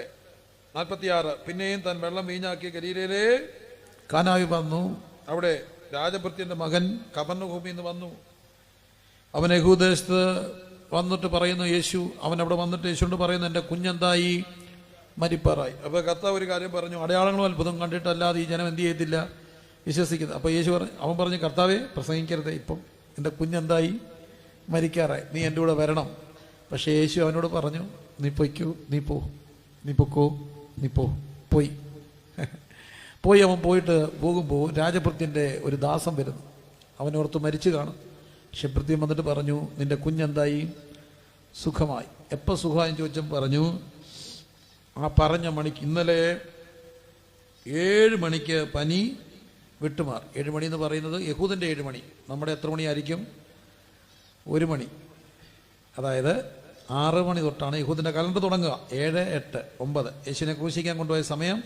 46. പിന്നെയും താൻ വെള്ളം വീഞ്ഞാക്കി ഗലീലയിലെ കാനാവിൽ വന്നു. അവിടെ രാജഭൃത്യന്റെ മകൻ കഫർന്നഹൂമിൽ നിന്ന് വന്നു. അവൻ യഹൂദദേശത്ത് വന്നിട്ട് പറയുന്നു, യേശു അവൻ അവിടെ വന്നിട്ട് യേശുണ്ട് പറയുന്നു, എൻ്റെ കുഞ്ഞെന്തായി? മരിപ്പാറായി. അപ്പോൾ കർത്താവ് ഒരു കാര്യം പറഞ്ഞു, അടയാളങ്ങളും അത്ഭുതം കണ്ടിട്ടല്ലാതെ ഈ ജനം എന്ത് ചെയ്യത്തില്ല, വിശ്വസിക്കുന്നത്. അപ്പോൾ യേശു അവൻ പറഞ്ഞു, കർത്താവെ പ്രസംഗിക്കരുത്, ഇപ്പം എൻ്റെ കുഞ്ഞെന്തായി? മരിക്കാറായി, നീ എൻ്റെ കൂടെ വരണം. പക്ഷേ യേശു അവനോട് പറഞ്ഞു, നീ പൊയ്ക്കോ, നീ പൊക്കോ, നീ പോയി. അവൻ പോയിട്ട് പോകുമ്പോൾ രാജഭൃത്യൻ്റെ ഒരു ദാസം വരുന്നു. അവനോർത്ത് മരിച്ചു കാണും. പക്ഷെ ഭൃത്യം വന്നിട്ട് പറഞ്ഞു, നിന്റെ കുഞ്ഞെന്തായി? സുഖമായി. എപ്പോൾ സുഖമായി ചോദിച്ചപ്പോൾ പറഞ്ഞു, ആ പറഞ്ഞ മണിക്ക്, ഇന്നലെ 7 മണിക്ക് പനി വിട്ടുമാറി. 7 മണി എന്ന് പറയുന്നത് യഹൂദൻ്റെ 7 മണി. നമ്മുടെ എത്ര മണിയായിരിക്കും? 1 മണി. അതായത് 6 മണി തൊട്ടാണ് യഹൂദൻ്റെ കലണ്ടർ തുടങ്ങുക. 7, 8, 9. യേശുവിനെ ക്രൂശിക്കാൻ കൊണ്ടുപോയ സമയം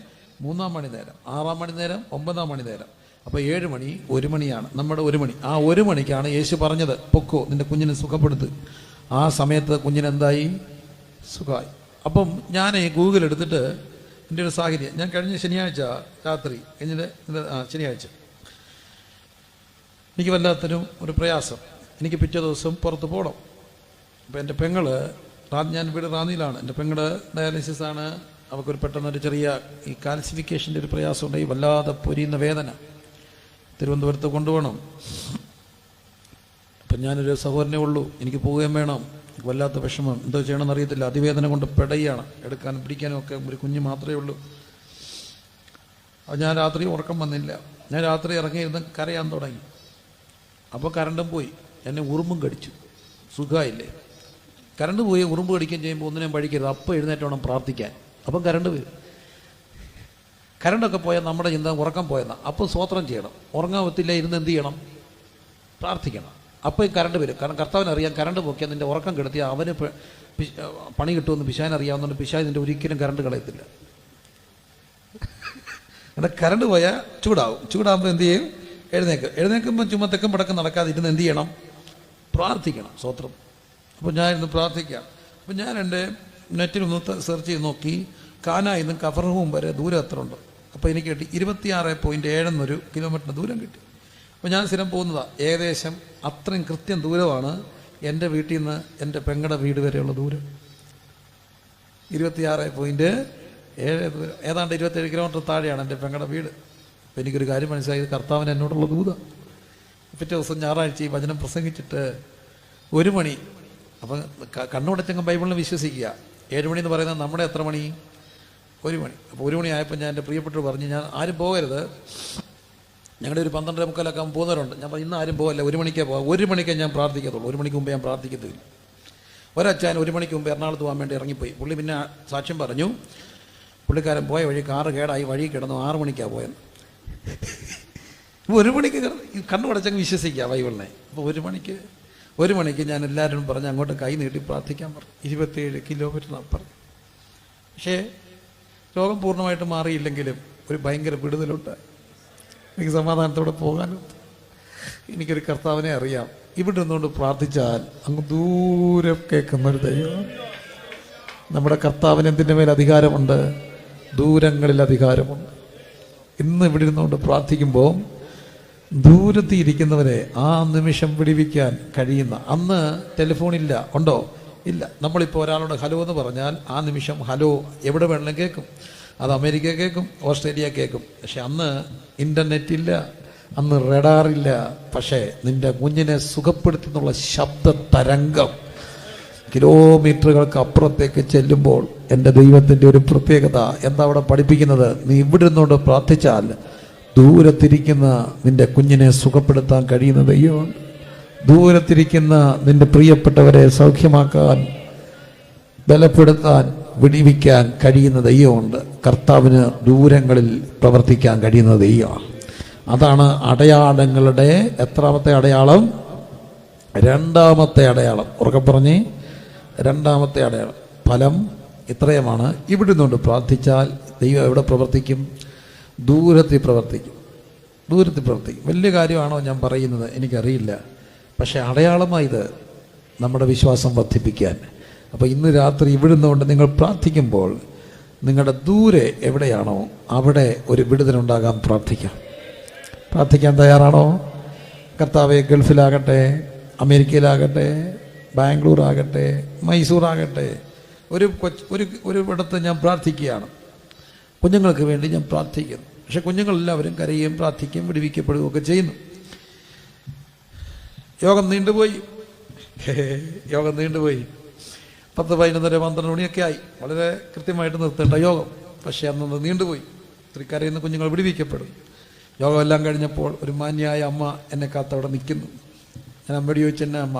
3-ാം മണി നേരം, 6-ാം മണി നേരം, 9-ാം മണി നേരം. അപ്പോൾ 7 മണി 1 മണിയാണ് നമ്മുടെ 1 മണി. ആ 1 മണിക്കാണ് യേശു പറഞ്ഞത്, പൊക്കോ, നിന്റെ കുഞ്ഞിനെ സുഖപ്പെടുത്ത്. ആ സമയത്ത് കുഞ്ഞിനെന്തായി? സുഖമായി. അപ്പം ഞാൻ ഗൂഗിൾ എടുത്തിട്ട് എൻ്റെ ഒരു സാഹചര്യം, ഞാൻ കഴിഞ്ഞ ശനിയാഴ്ച രാത്രി ശനിയാഴ്ച എനിക്ക് വല്ലാത്തൊരു പ്രയാസം. എനിക്ക് പിറ്റേ ദിവസം പുറത്ത് പോകണം. അപ്പോൾ എൻ്റെ പെങ്ങള്, ഞാൻ വീട് റാന്നിയിലാണ്, എൻ്റെ പെങ്ങള് ഡയാലിസിസ് ആണ്. അവൾക്കൊരു പെട്ടെന്നൊരു ചെറിയ ഈ കാൽസിഫിക്കേഷൻ്റെ ഒരു പ്രയാസം ഉണ്ട്, ഈ വല്ലാതെ പൊരിയുന്ന വേദന. തിരുവനന്തപുരത്ത് കൊണ്ടുപോകണം. അപ്പം ഞാനൊരു സഹോദരനേ ഉള്ളൂ, എനിക്ക് പോവുകയും വേണം. വല്ലാത്ത വിഷമം, എന്തോ ചെയ്യണമെന്ന് അറിയത്തില്ല. അതിവേദന കൊണ്ട് പെടയാണ്, എടുക്കാനും പിടിക്കാനും ഒക്കെ. ഒരു കുഞ്ഞ് മാത്രമേ ഉള്ളൂ. അപ്പോൾ ഞാൻ രാത്രി ഉറക്കം വന്നില്ല. ഞാൻ രാത്രി ഇറങ്ങിയിരുന്ന് കരയാൻ തുടങ്ങി. അപ്പോൾ കറണ്ടും പോയി, എന്നെ ഉറുമ്പും കടിച്ചു. സുഖമായില്ലേ? കറണ്ട് പോയി ഉറുമ്പ് കടിക്കുകയും ചെയ്യുമ്പോൾ ഒന്നിനും പഴിക്കരുത്, അപ്പോൾ എഴുന്നേറ്റ് വേണം പ്രാർത്ഥിക്കാൻ. അപ്പം കറണ്ട് വരും. കറണ്ടൊക്കെ പോയാൽ നമ്മുടെ ചിന്ത ഉറക്കം പോയെന്നാണ്. അപ്പോൾ സ്തോത്രം ചെയ്യണം. ഉറങ്ങാൻ പറ്റില്ല, ഇരുന്ന് എന്ത് ചെയ്യണം? പ്രാർത്ഥിക്കണം. അപ്പോൾ കറണ്ട് വരും. കാരണം കർത്താവിന് അറിയാം, കറണ്ട് പോക്കിയാൽ നിൻ്റെ ഉറക്കം കെടുത്തിയാൽ അവന് പണി കിട്ടുമെന്ന് പിശാചിന് അറിയാവുന്നതുകൊണ്ട് പിശാച് നിൻ്റെ ഒരിക്കലും കറണ്ട് കളയത്തില്ല. അവിടെ കറണ്ട് പോയാൽ ചൂടാവും. ചൂടാകുമ്പോൾ എന്ത് ചെയ്യും? എഴുന്നേൽക്കുമ്പോൾ ചുമ്മാ തെക്കും പടക്കം നടക്കാതെ ഇരുന്ന് എന്ത് ചെയ്യണം? പ്രാർത്ഥിക്കണം. സ്തോത്രം. അപ്പോൾ ഞാൻ ഇരുന്ന് പ്രാർത്ഥിക്കാം. അപ്പോൾ ഞാൻ എൻ്റെ നെറ്റിലൊന്ന് സെർച്ച് ചെയ്ത് നോക്കി, കാനായിൽ നിന്ന് കഫർനഹൂം വരെ ദൂരം എത്ര ഉണ്ട്. അപ്പോൾ എനിക്ക് കിട്ടി 26.7 കിലോമീറ്ററിന് ദൂരം കിട്ടി. അപ്പോൾ ഞാൻ സ്ഥിരം പോകുന്നതാണ്. ഏകദേശം അത്രയും കൃത്യം ദൂരമാണ് എൻ്റെ വീട്ടിൽ നിന്ന് എൻ്റെ പെങ്ങളുടെ വീട് വരെയുള്ള ദൂരം. 26.7 ദൂരം, ഏതാണ്ട് 27 കിലോമീറ്റർ താഴെയാണ് എൻ്റെ പെങ്ങളുടെ വീട്. അപ്പോൾ എനിക്കൊരു കാര്യം മനസ്സിലായത്, കർത്താവിന് എന്നോടുള്ള ദൂത. പിറ്റേ ദിവസം ഞായറാഴ്ച ഈ വചനം പ്രസംഗിച്ചിട്ട് 1 മണി. അപ്പം കണ്ണുടച്ചങ്ങ് ബൈബിളിനെ വിശ്വസിക്കുക. 7 മണി എന്ന് പറയുന്നത് നമ്മുടെ എത്ര മണി? 1 മണി. അപ്പോൾ 1 മണി ആയപ്പോൾ ഞാൻ എൻ്റെ പ്രിയപ്പെട്ടവർ പറഞ്ഞു, ഞാൻ ആരും പോകരുത്, ഞങ്ങളുടെ ഒരു 12:45 പോകുന്നവരുണ്ട്. ഞാൻ പറഞ്ഞു, ഇന്ന് ആരും പോകല്ല, 1 മണിക്കേ പോകാം. 1 മണിക്കേ ഞാൻ പ്രാർത്ഥിക്കത്തുള്ളൂ, 1 മണിക്ക് മുമ്പ് ഞാൻ പ്രാർത്ഥിക്കത്തില്ല. ഒരച്ഛൻ 1 മണിക്ക് മുമ്പ് എറണാകുളത്ത് പോകാൻ വേണ്ടി ഇറങ്ങിപ്പോയി. പുള്ളി പിന്നെ സാക്ഷ്യം പറഞ്ഞു, പുള്ളിക്കാരൻ പോയ വഴി കാറ് കേടായി, വഴി കിടന്നു, 6 മണിക്കാണ് പോയെന്ന്. 1 മണിക്ക് കണ്ണു അടച്ചങ്ങ് വിശ്വസിക്കുക ബൈബിളിനെ. അപ്പോൾ 1 മണിക്ക് ഞാൻ എല്ലാവരും പറഞ്ഞ് അങ്ങോട്ട് കൈ നീട്ടി പ്രാർത്ഥിക്കാൻ പറഞ്ഞു. 27 കിലോമീറ്റർ പറഞ്ഞു. പക്ഷേ രോഗം പൂർണ്ണമായിട്ട് മാറിയില്ലെങ്കിലും ഒരു ഭയങ്കര വിടുതലുണ്ട്. എനിക്ക് സമാധാനത്തോടെ പോകാനും. എനിക്കൊരു കർത്താവിനെ അറിയാം. ഇവിടെ നിന്നുകൊണ്ട് പ്രാർത്ഥിച്ചാൽ അങ്ങ് ദൂരം കേൾക്കുന്നൊരു ദൈവം. നമ്മുടെ കർത്താവിന് എന്തിൻ്റെ മേൽ അധികാരമുണ്ട്? ദൂരങ്ങളിൽ അധികാരമുണ്ട്. ഇന്ന് ഇവിടെ ഇരുന്നുകൊണ്ട് പ്രാർത്ഥിക്കുമ്പോൾ ദൂരത്തിൽ ഇരിക്കുന്നവരെ ആ നിമിഷം വിടിവിക്കാൻ കഴിയുന്ന, അന്ന് ടെലിഫോണില്ല, ഉണ്ടോ? ഇല്ല. നമ്മളിപ്പോൾ ഒരാളോട് ഹലോ എന്ന് പറഞ്ഞാൽ ആ നിമിഷം ഹലോ എവിടെ വേണമെങ്കിലും കേൾക്കും. അത് അമേരിക്ക കേൾക്കും, ഓസ്ട്രേലിയ കേൾക്കും. പക്ഷെ അന്ന് ഇൻ്റർനെറ്റ് ഇല്ല, അന്ന് റഡാറില്ല. പക്ഷേ നിന്റെ കുഞ്ഞിനെ സുഖപ്പെടുത്തുന്നുള്ള ശബ്ദ തരംഗം കിലോമീറ്ററുകൾക്ക് അപ്പുറത്തേക്ക് ചെല്ലുമ്പോൾ എൻ്റെ ദൈവത്തിൻ്റെ ഒരു പ്രത്യേകത എന്താ അവിടെ പഠിപ്പിക്കുന്നത്? നീ ഇവിടെ നിന്നുകൊണ്ട് പ്രാർത്ഥിച്ചാൽ ദൂരത്തിരിക്കുന്ന നിന്റെ കുഞ്ഞിനെ സുഖപ്പെടുത്താൻ കഴിയുന്ന ദൈവമുണ്ട്. ദൂരത്തിരിക്കുന്ന നിന്റെ പ്രിയപ്പെട്ടവരെ സൗഖ്യമാക്കാൻ, ബലപ്പെടുത്താൻ, വിടിവിക്കാൻ കഴിയുന്ന ദൈവമുണ്ട്. കർത്താവിന് ദൂരങ്ങളിൽ പ്രവർത്തിക്കാൻ കഴിയുന്ന ദൈവമാണ്. അതാണ് അടയാളങ്ങളുടെ എത്രാമത്തെ അടയാളം? 2ാമത്തെ അടയാളം. ഉറക്കെ പറഞ്ഞ്, 2ാമത്തെ അടയാളം. ഫലം ഇത്രയുമാണ്. ഇവിടെ നിന്നുകൊണ്ട് പ്രാർത്ഥിച്ചാൽ ദൈവം എവിടെ പ്രവർത്തിക്കും? ദൂരത്തിൽ പ്രവർത്തിക്കും. ദൂരത്തിൽ പ്രവർത്തിക്കും. വലിയ കാര്യമാണോ ഞാൻ പറയുന്നത്? എനിക്കറിയില്ല. പക്ഷേ അടയാളമായത് നമ്മുടെ വിശ്വാസം വർദ്ധിപ്പിക്കാൻ. അപ്പോൾ ഇന്ന് രാത്രി ഇവിടെ നിന്നുകൊണ്ട് നിങ്ങൾ പ്രാർത്ഥിക്കുമ്പോൾ നിങ്ങളുടെ ദൂരെ എവിടെയാണോ അവിടെ ഒരു വിടുതലുണ്ടാകാൻ പ്രാർത്ഥിക്കാം. പ്രാർത്ഥിക്കാൻ തയ്യാറാണോ? കർത്താവെ, ഗൾഫിലാകട്ടെ, അമേരിക്കയിലാകട്ടെ, ബാംഗ്ലൂർ ആകട്ടെ, മൈസൂർ ആകട്ടെ, ഒരു ഇടത്ത് ഞാൻ പ്രാർത്ഥിക്കുകയാണ്. കുഞ്ഞുങ്ങൾക്ക് വേണ്ടി ഞാൻ പ്രാർത്ഥിക്കുന്നു. പക്ഷെ കുഞ്ഞുങ്ങളെല്ലാവരും കരയുകയും പ്രാർത്ഥിക്കുകയും വിടുവിക്കപ്പെടുകയും ഒക്കെ ചെയ്യുന്നു. യോഗം നീണ്ടുപോയി. 10, 11, 12 മണിയൊക്കെ ആയി. വളരെ കൃത്യമായിട്ട് നിർത്തേണ്ട യോഗം. പക്ഷേ അന്നത് നീണ്ടുപോയി. ഇത്തിരി കരയുന്ന കുഞ്ഞുങ്ങൾ വിടുവിക്കപ്പെടും. യോഗം എല്ലാം കഴിഞ്ഞപ്പോൾ ഒരു മാന്യായ അമ്മ എന്നെ കാത്തവിടെ നിൽക്കുന്നു. ഞാൻ അമ്മയോട് ചോദിച്ചു, എന്നെ അമ്മ,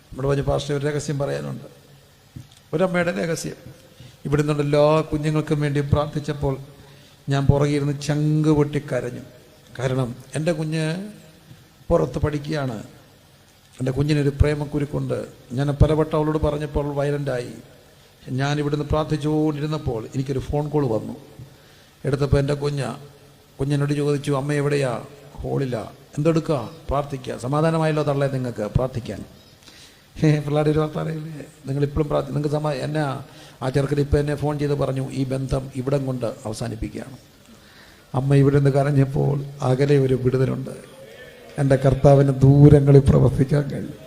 നമ്മുടെ പറഞ്ഞ പാസ്റ്റർ ഒരു രഹസ്യം പറയാനുണ്ട്. ഒരമ്മയുടെ രഹസ്യം. ഇവിടെ നിന്നുള്ള എല്ലാ കുഞ്ഞുങ്ങൾക്കും വേണ്ടി പ്രാർത്ഥിച്ചപ്പോൾ ഞാൻ പുറകിരുന്ന് ചങ്ക് പൊട്ടിക്കരഞ്ഞു. കാരണം എൻ്റെ കുഞ്ഞ് പുറത്ത് പഠിക്കുകയാണ്. എൻ്റെ കുഞ്ഞിനൊരു പ്രേമക്കുരുക്കുണ്ട്. ഞാൻ പലവട്ടം അവളോട് പറഞ്ഞപ്പോൾ വയലൻ്റായി. ഞാൻ ഇവിടുന്ന് പ്രാർത്ഥിച്ചുകൊണ്ടിരുന്നപ്പോൾ എനിക്കൊരു ഫോൺ കോൾ വന്നു. എടുത്തപ്പോൾ എൻ്റെ കുഞ്ഞിനോട് ചോദിച്ചു, അമ്മ എവിടെയാ? ഹോളില്ല. എന്തെടുക്കുക? പ്രാർത്ഥിക്കുക. സമാധാനമായല്ലോ തള്ളേ നിങ്ങൾക്ക് പ്രാർത്ഥിക്കാൻ. പിള്ളേർ ഒരു വർത്താനയില്ലേ? നിങ്ങളിപ്പോഴും നിങ്ങൾക്ക് എന്നാ ആ ചെറുക്കൻ ഇപ്പം എന്നെ ഫോൺ ചെയ്ത് പറഞ്ഞു, ഈ ബന്ധം ഇവിടം കൊണ്ട് അവസാനിപ്പിക്കുകയാണ്. അമ്മ ഇവിടെ നിന്ന് കരഞ്ഞപ്പോൾ അകലെ ഒരു വിടുതലുണ്ട്. എൻ്റെ കർത്താവിന് ദൂരങ്ങളിൽ പ്രവർത്തിക്കാൻ കഴിയും.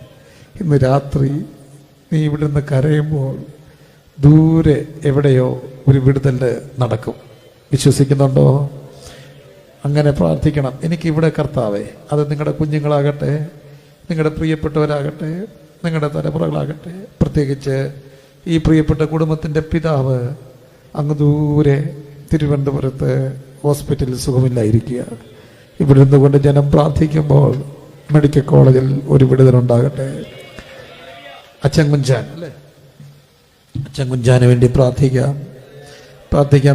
ഇന്ന് രാത്രി നീ ഇവിടെ നിന്ന് കരയുമ്പോൾ ദൂരെ എവിടെയോ ഒരു വിടുതൽ നടക്കും. വിശ്വസിക്കുന്നുണ്ടോ? അങ്ങനെ പ്രാർത്ഥിക്കണം. എനിക്കിവിടെ കർത്താവേ, അത് നിങ്ങളുടെ കുഞ്ഞുങ്ങളാകട്ടെ, നിങ്ങളുടെ പ്രിയപ്പെട്ടവരാകട്ടെ, നിങ്ങളുടെ തലമുറകളാകട്ടെ, പ്രത്യേകിച്ച് ഈ പ്രിയപ്പെട്ട കുടുംബത്തിൻ്റെ പിതാവ് അങ്ങ് ദൂരെ തിരുവനന്തപുരത്ത് ഹോസ്പിറ്റലിൽ സുഖമില്ലായിരിക്കുക. ഇവിടെ നിന്നുകൊണ്ട് ജനം പ്രാർത്ഥിക്കുമ്പോൾ മെഡിക്കൽ കോളേജിൽ ഒരു വിടുതലുണ്ടാകട്ടെ. അച്ഛൻ കുഞ്ചാൻ അല്ലേ? അച്ഛൻ കുഞ്ചാന് വേണ്ടി പ്രാർത്ഥിക്കാൻ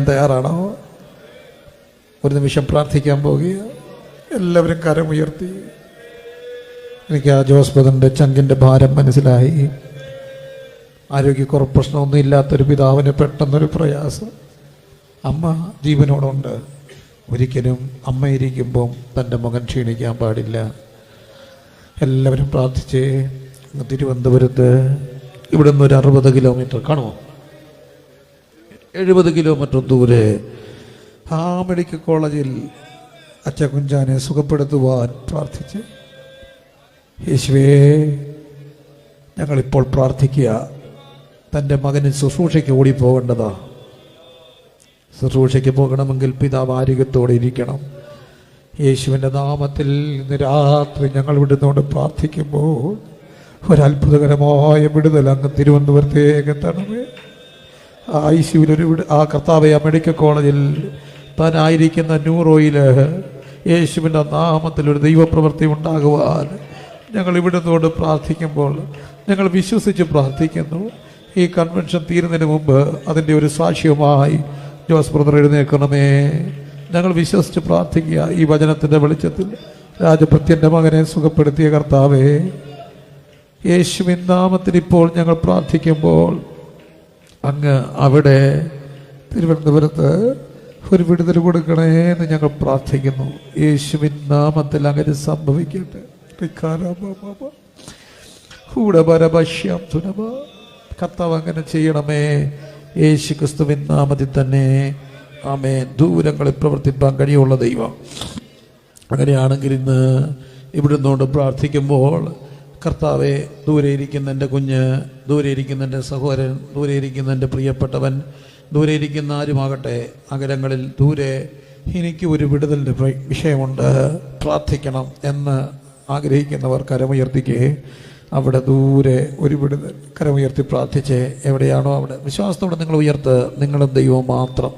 തയ്യാറാണോ? ഒരു നിമിഷം പ്രാർത്ഥിക്കാൻ പോകുക. എല്ലാവരും കരമുയർത്തി. എനിക്ക് ആ ജോസ് ബ്രദറിൻ്റെ ചങ്കിൻ്റെ ഭാരം മനസ്സിലായി. ആരോഗ്യക്കുറവ് പ്രശ്നമൊന്നും ഇല്ലാത്തൊരു പിതാവിന് പെട്ടെന്നൊരു പ്രയാസം. അമ്മ ജീവനോടുണ്ട്. ഒരിക്കലും അമ്മ ഇരിക്കുമ്പം തൻ്റെ മകൻ ക്ഷീണിക്കാൻ പാടില്ല. എല്ലാവരും പ്രാർത്ഥിച്ചേ. തിരുവനന്തപുരത്ത് ഇവിടെ നിന്ന് ഒരു 60 കിലോമീറ്റർ കാണുമോ, 70 കിലോമീറ്റർ ദൂരെ ആ മെഡിക്കൽ കോളേജിൽ അച്ഛൻ കുഞ്ചാനെ സുഖപ്പെടുത്തുവാൻ പ്രാർത്ഥിച്ച്, യേശുവേ ഞങ്ങളിപ്പോൾ പ്രാർത്ഥിക്കുക. തൻ്റെ മകന് ശുശ്രൂഷയ്ക്ക് ഓടിപ്പോകേണ്ടതാ. ശുശ്രൂഷയ്ക്ക് പോകണമെങ്കിൽ പിതാവ് ആരോഗ്യത്തോടെ ഇരിക്കണം. യേശുവിൻ്റെ നാമത്തിൽ ഇന്ന് രാത്രി ഞങ്ങൾ വിടുന്നോണ്ട് പ്രാർത്ഥിക്കുമ്പോൾ ഒരത്ഭുതകരമായ വിടുതൽ അങ്ങ് തിരുവനന്തപുരത്തേക്ക് തരണമേ. ICUവിലൊരു ആ കർത്താവെ, ആ മെഡിക്കൽ കോളേജിൽ താനായിരിക്കുന്ന ന്യൂറോയിൽ യേശുവിൻ്റെ നാമത്തിൽ ഒരു ദൈവപ്രവൃത്തി ഉണ്ടാകുവാൻ ഞങ്ങൾ ഇവിടുന്നോട് പ്രാർത്ഥിക്കുമ്പോൾ ഞങ്ങൾ വിശ്വസിച്ച് പ്രാർത്ഥിക്കുന്നു. ഈ കൺവെൻഷൻ തീരുന്നതിന് മുമ്പ് അതിൻ്റെ ഒരു സാക്ഷ്യമായി ജോസ് ബ്രദർ എഴുന്നേൽക്കണമേ. ഞങ്ങൾ വിശ്വസിച്ച് പ്രാർത്ഥിക്കുക. ഈ വചനത്തിൻ്റെ വെളിച്ചത്തിൽ രാജഭൃത്യൻ്റെ മകനെ സുഖപ്പെടുത്തിയ കർത്താവേ, യേശുവിൻ നാമത്തിൽ ഇപ്പോൾ ഞങ്ങൾ പ്രാർത്ഥിക്കുമ്പോൾ അങ്ങ് അവിടെ തിരുവനന്തപുരത്ത് ഒരു വിടുതൽ കൊടുക്കണേ എന്ന് ഞങ്ങൾ പ്രാർത്ഥിക്കുന്നു. യേശുവിൻ നാമത്തിൽ അങ്ങനെ സംഭവിക്കട്ടെ. കർത്താവ് അങ്ങനെ ചെയ്യണമേ, യേശു ക്രിസ്തുവിൻ നാമത്തിൽ തന്നെ. ആമേൻ. ദൂരങ്ങളിൽ പ്രവർത്തിപ്പാൻ കഴിയുള്ള ദൈവം. അങ്ങനെയാണെങ്കിൽ ഇന്ന് ഇവിടുന്നോണ്ട് പ്രാർത്ഥിക്കുമ്പോൾ കർത്താവെ, ദൂരെ ഇരിക്കുന്ന എൻ്റെ കുഞ്ഞ്, ദൂരെ ഇരിക്കുന്ന എൻ്റെ സഹോദരൻ, ദൂരെ ഇരിക്കുന്ന എൻ്റെ പ്രിയപ്പെട്ടവൻ, ദൂരെ ഇരിക്കുന്ന ആരുമാകട്ടെ, അകലങ്ങളിൽ ദൂരെ എനിക്ക് ഒരു വിടുതലിൻ്റെ വിഷയമുണ്ട്, പ്രാർത്ഥിക്കണം എന്ന് ആഗ്രഹിക്കുന്നവർ കരമുയർത്തിക്കേ. അവിടെ ദൂരെ ഒരു വിടുതൽ കരമുയർത്തി പ്രാർത്ഥിച്ചേ. എവിടെയാണോ അവിടെ വിശ്വാസത്തോടെ നിങ്ങൾ ഉയർത്ത്. നിങ്ങളും ദൈവവും മാത്രം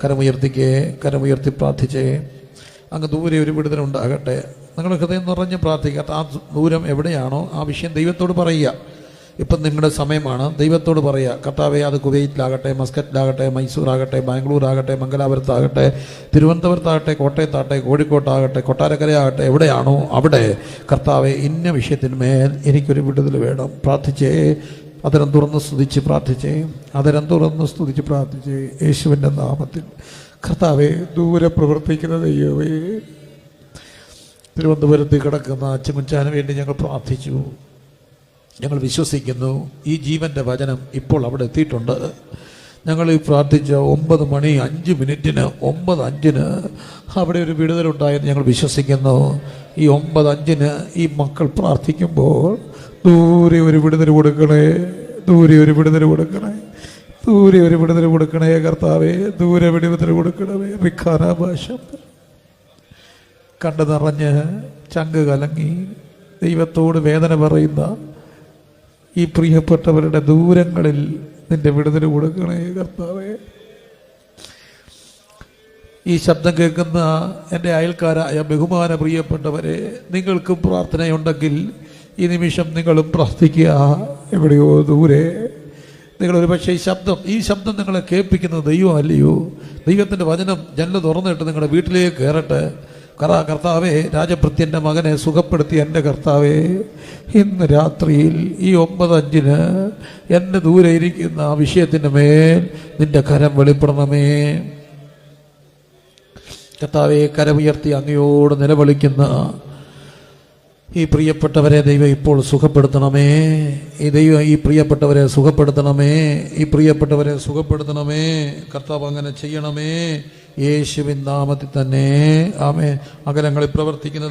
കരമുയർത്തിക്കേ, കരമുയർത്തി പ്രാർത്ഥിച്ചേ. അങ്ങ് ദൂരെ ഒരു വിടുതലുണ്ടാകട്ടെ. നിങ്ങൾ ഹൃദയം നിറഞ്ഞ് പ്രാർത്ഥിക്കട്ടെ. ആ ദൂരം എവിടെയാണോ ആ വിഷയം ദൈവത്തോട് പറയുക. ഇപ്പം നിങ്ങളുടെ സമയമാണ്. ദൈവത്തോട് പറയുക, കർത്താവെ, അത് കുവൈറ്റിലാകട്ടെ, മസ്കറ്റിലാകട്ടെ, മൈസൂറാകട്ടെ, ബാംഗ്ലൂരാകട്ടെ, മംഗലാപുരത്താകട്ടെ, തിരുവനന്തപുരത്താകട്ടെ, കോട്ടയത്താകട്ടെ, കോഴിക്കോട്ടാകട്ടെ, കൊട്ടാരക്കരയാകട്ടെ, എവിടെയാണോ അവിടെ കർത്താവെ, ഇന്ന വിഷയത്തിന്മേൽ എനിക്കൊരു വിടുതൽ വേണം. പ്രാർത്ഥിച്ചേ. അതരം തുറന്ന് സ്തുതിച്ച് പ്രാർത്ഥിച്ചേ. അതരം തുറന്ന് സ്തുതിച്ച് പ്രാർത്ഥിച്ചേ. യേശുവിൻ്റെ നാമത്തിൽ കർത്താവെ, ദൂരെ പ്രവർത്തിക്കുന്ന ദൈവമേ, തിരുവനന്തപുരത്ത് കിടക്കുന്ന അച്ചമുച്ചാന് വേണ്ടി ഞങ്ങൾ പ്രാർത്ഥിച്ചു. ഞങ്ങൾ വിശ്വസിക്കുന്നു ഈ ജീവൻ്റെ വചനം ഇപ്പോൾ അവിടെ എത്തിയിട്ടുണ്ട്. ഞങ്ങൾ ഈ പ്രാർത്ഥിച്ച 9:05 9:05 അവിടെ ഒരു വിടുതലുണ്ടായെന്ന് ഞങ്ങൾ വിശ്വസിക്കുന്നു. ഈ 9:05 ഈ മക്കൾ പ്രാർത്ഥിക്കുമ്പോൾ ദൂരെ ഒരു വിടുതൽ കൊടുക്കണേ, ദൂരെ ഒരു വിടുതൽ കൊടുക്കണേ, ദൂരെ ഒരു വിടുതൽ കൊടുക്കണേ കർത്താവേ, ദൂരെ വിടുതൽ കൊടുക്കണമേ. റിഖാന ഭാഷ കണ്ടു നിറഞ്ഞ് ചങ്ക് കലങ്ങി ദൈവത്തോട് വേദന പറയുന്ന ഈ പ്രിയപ്പെട്ടവരുടെ ദൂരങ്ങളിൽ നിന്റെ വിടുതൽ കൊടുക്കണേ കർത്താവേ. ഈ ശബ്ദം കേൾക്കുന്ന എൻ്റെ അയൽക്കാരായ ബഹുമാന പ്രിയപ്പെട്ടവരെ, നിങ്ങൾക്കും പ്രാർത്ഥനയുണ്ടെങ്കിൽ ഈ നിമിഷം നിങ്ങളും പ്രാർത്ഥിക്കുക. എവിടെയോ ദൂരെ നിങ്ങളൊരു പക്ഷേ ഈ ശബ്ദം നിങ്ങളെ കേൾപ്പിക്കുന്നത് ദൈവം അല്ലയോ? ദൈവത്തിൻ്റെ വചനം ജനൽ തുറന്നിട്ട് നിങ്ങളുടെ വീട്ടിലേക്ക് കയറട്ടെ. കർത്താവേ, രാജഭൃത്യൻ്റെ മകനെ സുഖപ്പെടുത്തി എൻ്റെ കർത്താവേ, ഇന്ന് രാത്രിയിൽ ഈ 9:05 എൻ്റെ ദൂരെ ഇരിക്കുന്ന ആ വിഷയത്തിൻ്റെ മേൽ നിന്റെ കരം വെളിപ്പെടണമേ കർത്താവേ. കരമുയർത്തി അങ്ങയോട് നിലവിളിക്കുന്ന ഈ പ്രിയപ്പെട്ടവരെ ദൈവം ഇപ്പോൾ സുഖപ്പെടുത്തണമേ. ഈ പ്രിയപ്പെട്ടവരെ സുഖപ്പെടുത്തണമേ, ഈ പ്രിയപ്പെട്ടവരെ സുഖപ്പെടുത്തണമേ കർത്താവ്. അങ്ങനെ ചെയ്യണമേ യേശുവിൻ നാമത്തിൽ തന്നെ. ആമേൻ. അകലങ്ങളിൽ പ്രവർത്തിക്കുന്ന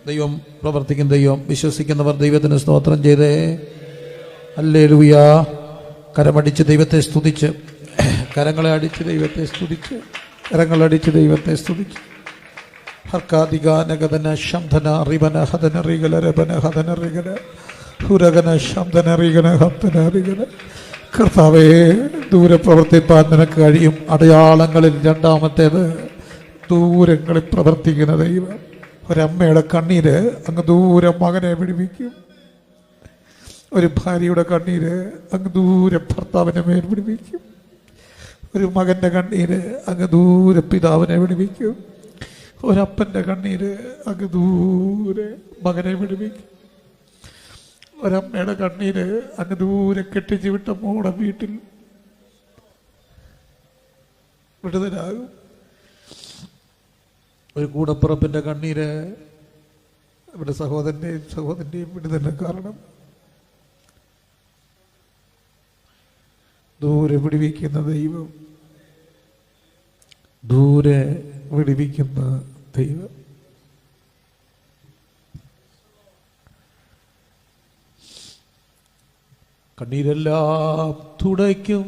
ദൈവം പ്രവർത്തിക്കുന്ന ദൈവം. വിശ്വസിക്കുന്നവർ ദൈവത്തിന് സ്തോത്രം ചെയ്തേ. ഹല്ലേലൂയ. കരമടിച്ച് ദൈവത്തെ സ്തുതിച്ച്, കരങ്ങളെ അടിച്ച് ദൈവത്തെ സ്തുതിച്ച്, കരങ്ങളടിച്ച് ദൈവത്തെ സ്തുതിച്ച്. ഹർക്കാദിഗാനഗദന ശംധന റിബന ഹദന റിഗല രബന ഹദന റിഗല ഹുരഗന ശംധന റിഗന ഹദന റിഗല. കർത്താവേ, ദൂരെ പ്രവർത്തിപ്പാൻ നിനക്ക് കഴിയും. അടയാളങ്ങളിൽ രണ്ടാമത്തേത് ദൂരങ്ങളിൽ പ്രവർത്തിക്കുന്ന ദൈവം. ഒരമ്മയുടെ കണ്ണീര് അങ്ങ് ദൂരെ മകനെ വിടുവിക്കും. ഒരു ഭാര്യയുടെ കണ്ണീര് അങ്ങ് ദൂരെ ഭർത്താവിനെ മേൽ വിടുവിക്കും. ഒരു മകൻ്റെ കണ്ണീര് അങ്ങ് ദൂരെ പിതാവിനെ വിടുവിക്കും. ഒരപ്പൻ്റെ കണ്ണീര് അങ്ങ് ദൂരെ മകനെ വിടുവിക്കും. ഒരമ്മയുടെ കണ്ണീര് അങ്ങ് ദൂരെ കെട്ടിച്ച് വിട്ട മോടെ വീട്ടിൽ വിടുതലാകും. ഒരു കൂടപ്പുറപ്പിൻ്റെ കണ്ണീര് ഇവിടെ സഹോദരൻ്റെയും വിടുതലിന് കാരണം. ദൂരെ വിടുവിക്കുന്ന ദൈവം, ദൂരെ വിടുവിക്കുന്ന ദൈവം. കണ്ണീരെല്ലാം തുടയ്ക്കും,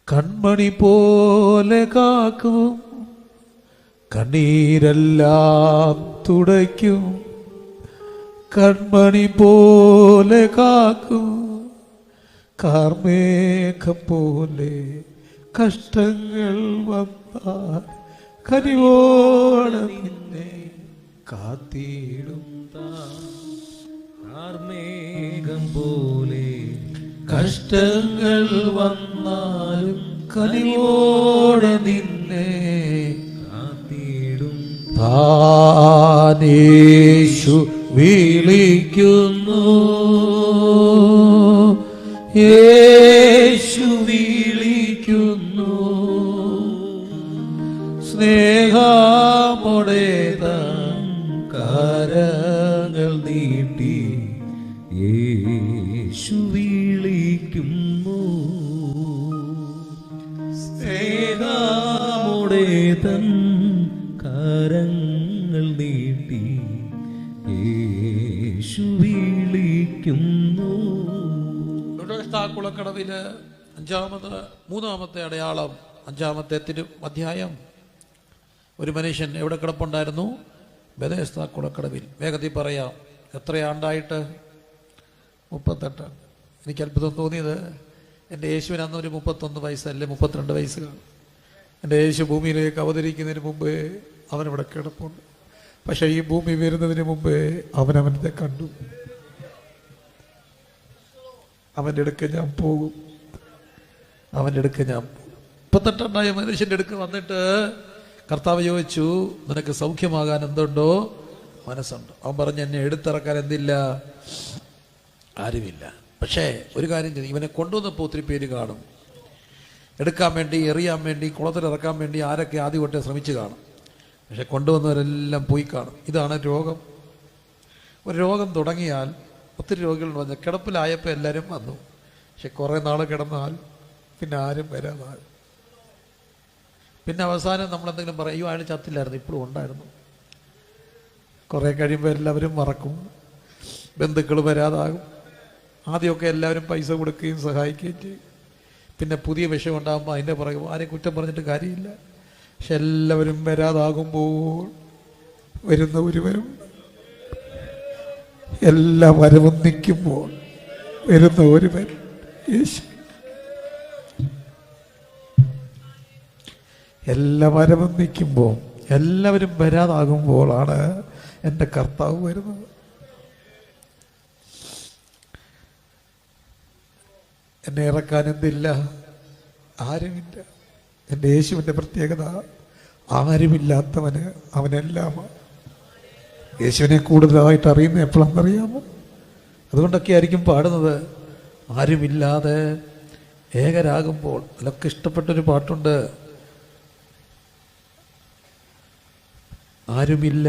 കൺമണി പോലെ കാക്കും. കണ്ണീരെല്ലാം തുടയ്ക്കും, കൺമണി പോലെ കാക്കും. കാർമേഘം പോലെ കഷ്ടങ്ങൾ വന്നാൽ കനിവോടെ നിന്നെ കാത്തിടും. കാർമേഘം പോലെ കഷ്ടങ്ങൾ വന്നാലും കനിവോടെ നിന്നെ കാത്തിടും താനേശു വിളിക്കുന്നു, യേശു വിളിക്കുന്നു, സ്നേഹമോടേത കരങ്ങൾ നീട്ടി യേശു വിളിക്കുന്നു. സ്നേഹമോടെ തൻ കരങ്ങൾ നീട്ടി യേശു വിളിക്കുന്നു. കുളക്കടവില് മൂന്നാമത്തെ അടയാളം, 5-ാമത്തെ അധ്യായം. ഒരു മനുഷ്യൻ എവിടെ കിടപ്പുണ്ടായിരുന്നു? ബെഥെസ്ദാ കുളക്കടവിൽ. വേഗത്തിൽ പറയാം, എത്രയാണ്ടായിട്ട്? 38. എനിക്ക് അത്ഭുതം തോന്നിയത്, എൻ്റെ യേശുവിന് അന്ന് ഒരു 31 വയസ്സല്ലേ 32 വയസ്സ് കാണും. എൻ്റെ യേശു ഭൂമിയിലേക്ക് അവതരിക്കുന്നതിന് മുമ്പേ അവനവിടെ കിടപ്പുണ്ട്. പക്ഷേ ഈ ഭൂമി വരുന്നതിന് മുമ്പേ അവനവനെ കണ്ടു. അവൻ്റെ അടുക്ക് ഞാൻ പോകും, അവൻ്റെ അടുക്ക് ഞാൻ പോകും. 38 മനുഷ്യൻ്റെ അടുക്ക് വന്നിട്ട് കർത്താവ് ചോദിച്ചു, നിനക്ക് സൗഖ്യമാകാൻ എന്തുണ്ടോ? മനസ്സുണ്ടോ? അവൻ പറഞ്ഞു, എന്നെ എടുത്തിറക്കാൻ എന്തില്ല? ആരുമില്ല. പക്ഷേ ഒരു കാര്യം ചെയ്തു, ഇവനെ കൊണ്ടുവന്നപ്പോൾ ഒത്തിരി പേര് കാണും. എടുക്കാൻ വേണ്ടി, എറിയാൻ വേണ്ടി, കുളത്തിലിറക്കാൻ വേണ്ടി ആരൊക്കെ ആദ്യം തൊട്ടേ ശ്രമിച്ചു കാണും. പക്ഷെ കൊണ്ടുവന്നവരെല്ലാം പോയി കാണും. ഇതാണ് രോഗം. ഒരു രോഗം തുടങ്ങിയാൽ ഒത്തിരി രോഗികൾ വന്നു. കിടപ്പിലായപ്പോൾ എല്ലാവരും വന്നു. പക്ഷെ കുറേ നാൾ കിടന്നാൽ പിന്നെ ആരും വരാതാകും. പിന്നെ അവസാനം നമ്മളെന്തെങ്കിലും പറയും, അയ്യോ അയാൾ ചത്തില്ലായിരുന്നു, ഇപ്പോഴും ഉണ്ടായിരുന്നു. കുറേ കഴിയുമ്പോൾ എല്ലാവരും മറക്കും, ബന്ധുക്കൾ വരാതാകും. ആദ്യമൊക്കെ എല്ലാവരും പൈസ കൊടുക്കുകയും സഹായിക്കുകയും ചെയ്യും. പിന്നെ പുതിയ വിഷയം ഉണ്ടാകുമ്പോൾ അതിൻ്റെ പുറകെ ആരെയും കുറ്റം പറഞ്ഞിട്ട് കാര്യമില്ല. പക്ഷെ എല്ലാവരും വരാതാകുമ്പോൾ വരുന്ന ഒരുവരും, എല്ലാ വരവും നിൽക്കുമ്പോൾ വരുന്ന ഒരുവൻ യേശു. എല്ലാ വരവും നിൽക്കുമ്പോൾ, എല്ലാവരും വരാതാകുമ്പോഴാണ് എൻ്റെ കർത്താവ് വരുന്നത്. എന്നെ ഇറക്കാൻ എന്തില്ല? ആരുമില്ല. എൻ്റെ യേശുവിൻ്റെ പ്രത്യേകത, ആരുമില്ലാത്തവന് അവനെല്ലാമാണ്. യേശുവിനെ കൂടുതലായിട്ട് അറിയുന്നത് എപ്പോഴാണെന്നറിയാമോ? അതുകൊണ്ടൊക്കെ ആയിരിക്കും പാടുന്നത്, ആരുമില്ലാതെ ഏകരാകുമ്പോൾ. അതിലൊക്കെ ഇഷ്ടപ്പെട്ടൊരു പാട്ടുണ്ട്, ആരുമില്ല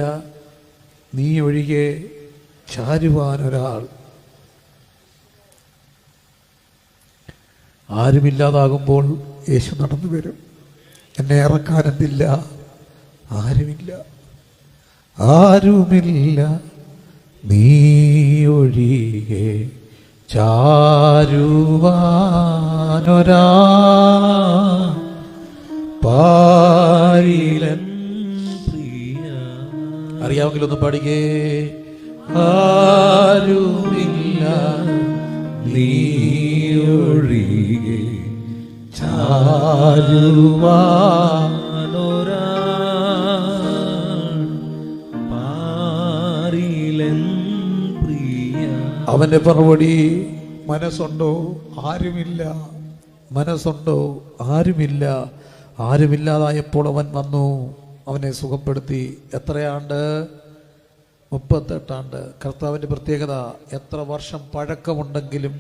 നീ ഒഴികെ ചാരുവാനൊരാൾ. ആരുമില്ലാതാകുമ്പോൾ യേശു നടന്നു വരും. എന്നെ ഇറക്കാനെന്തില്ല? ആരുമില്ല, ആരുമില്ല നീ ഒഴികെ ചാരുവാനൊരാ പാരിലൻ. അറിയാമെങ്കിലൊന്ന് പാടിക്കേ. ആരുമില്ല നീ ഒഴികെ ചാരുവാനൊരാ പാരിലൻ പ്രിയ. അവന്റെ മറുപടി, മനസ്സുണ്ടോ? ആരുമില്ല. മനസ്സുണ്ടോ? ആരുമില്ല. ആരുമില്ലാതായപ്പോൾ അവൻ വന്നു, അവനെ സുഖപ്പെടുത്തി. എത്രയാണ്ട്? 38 ആണ്ട്. കർത്താവിൻ്റെ പ്രത്യേകത, എത്ര വർഷം പഴക്കമുണ്ടെങ്കിലും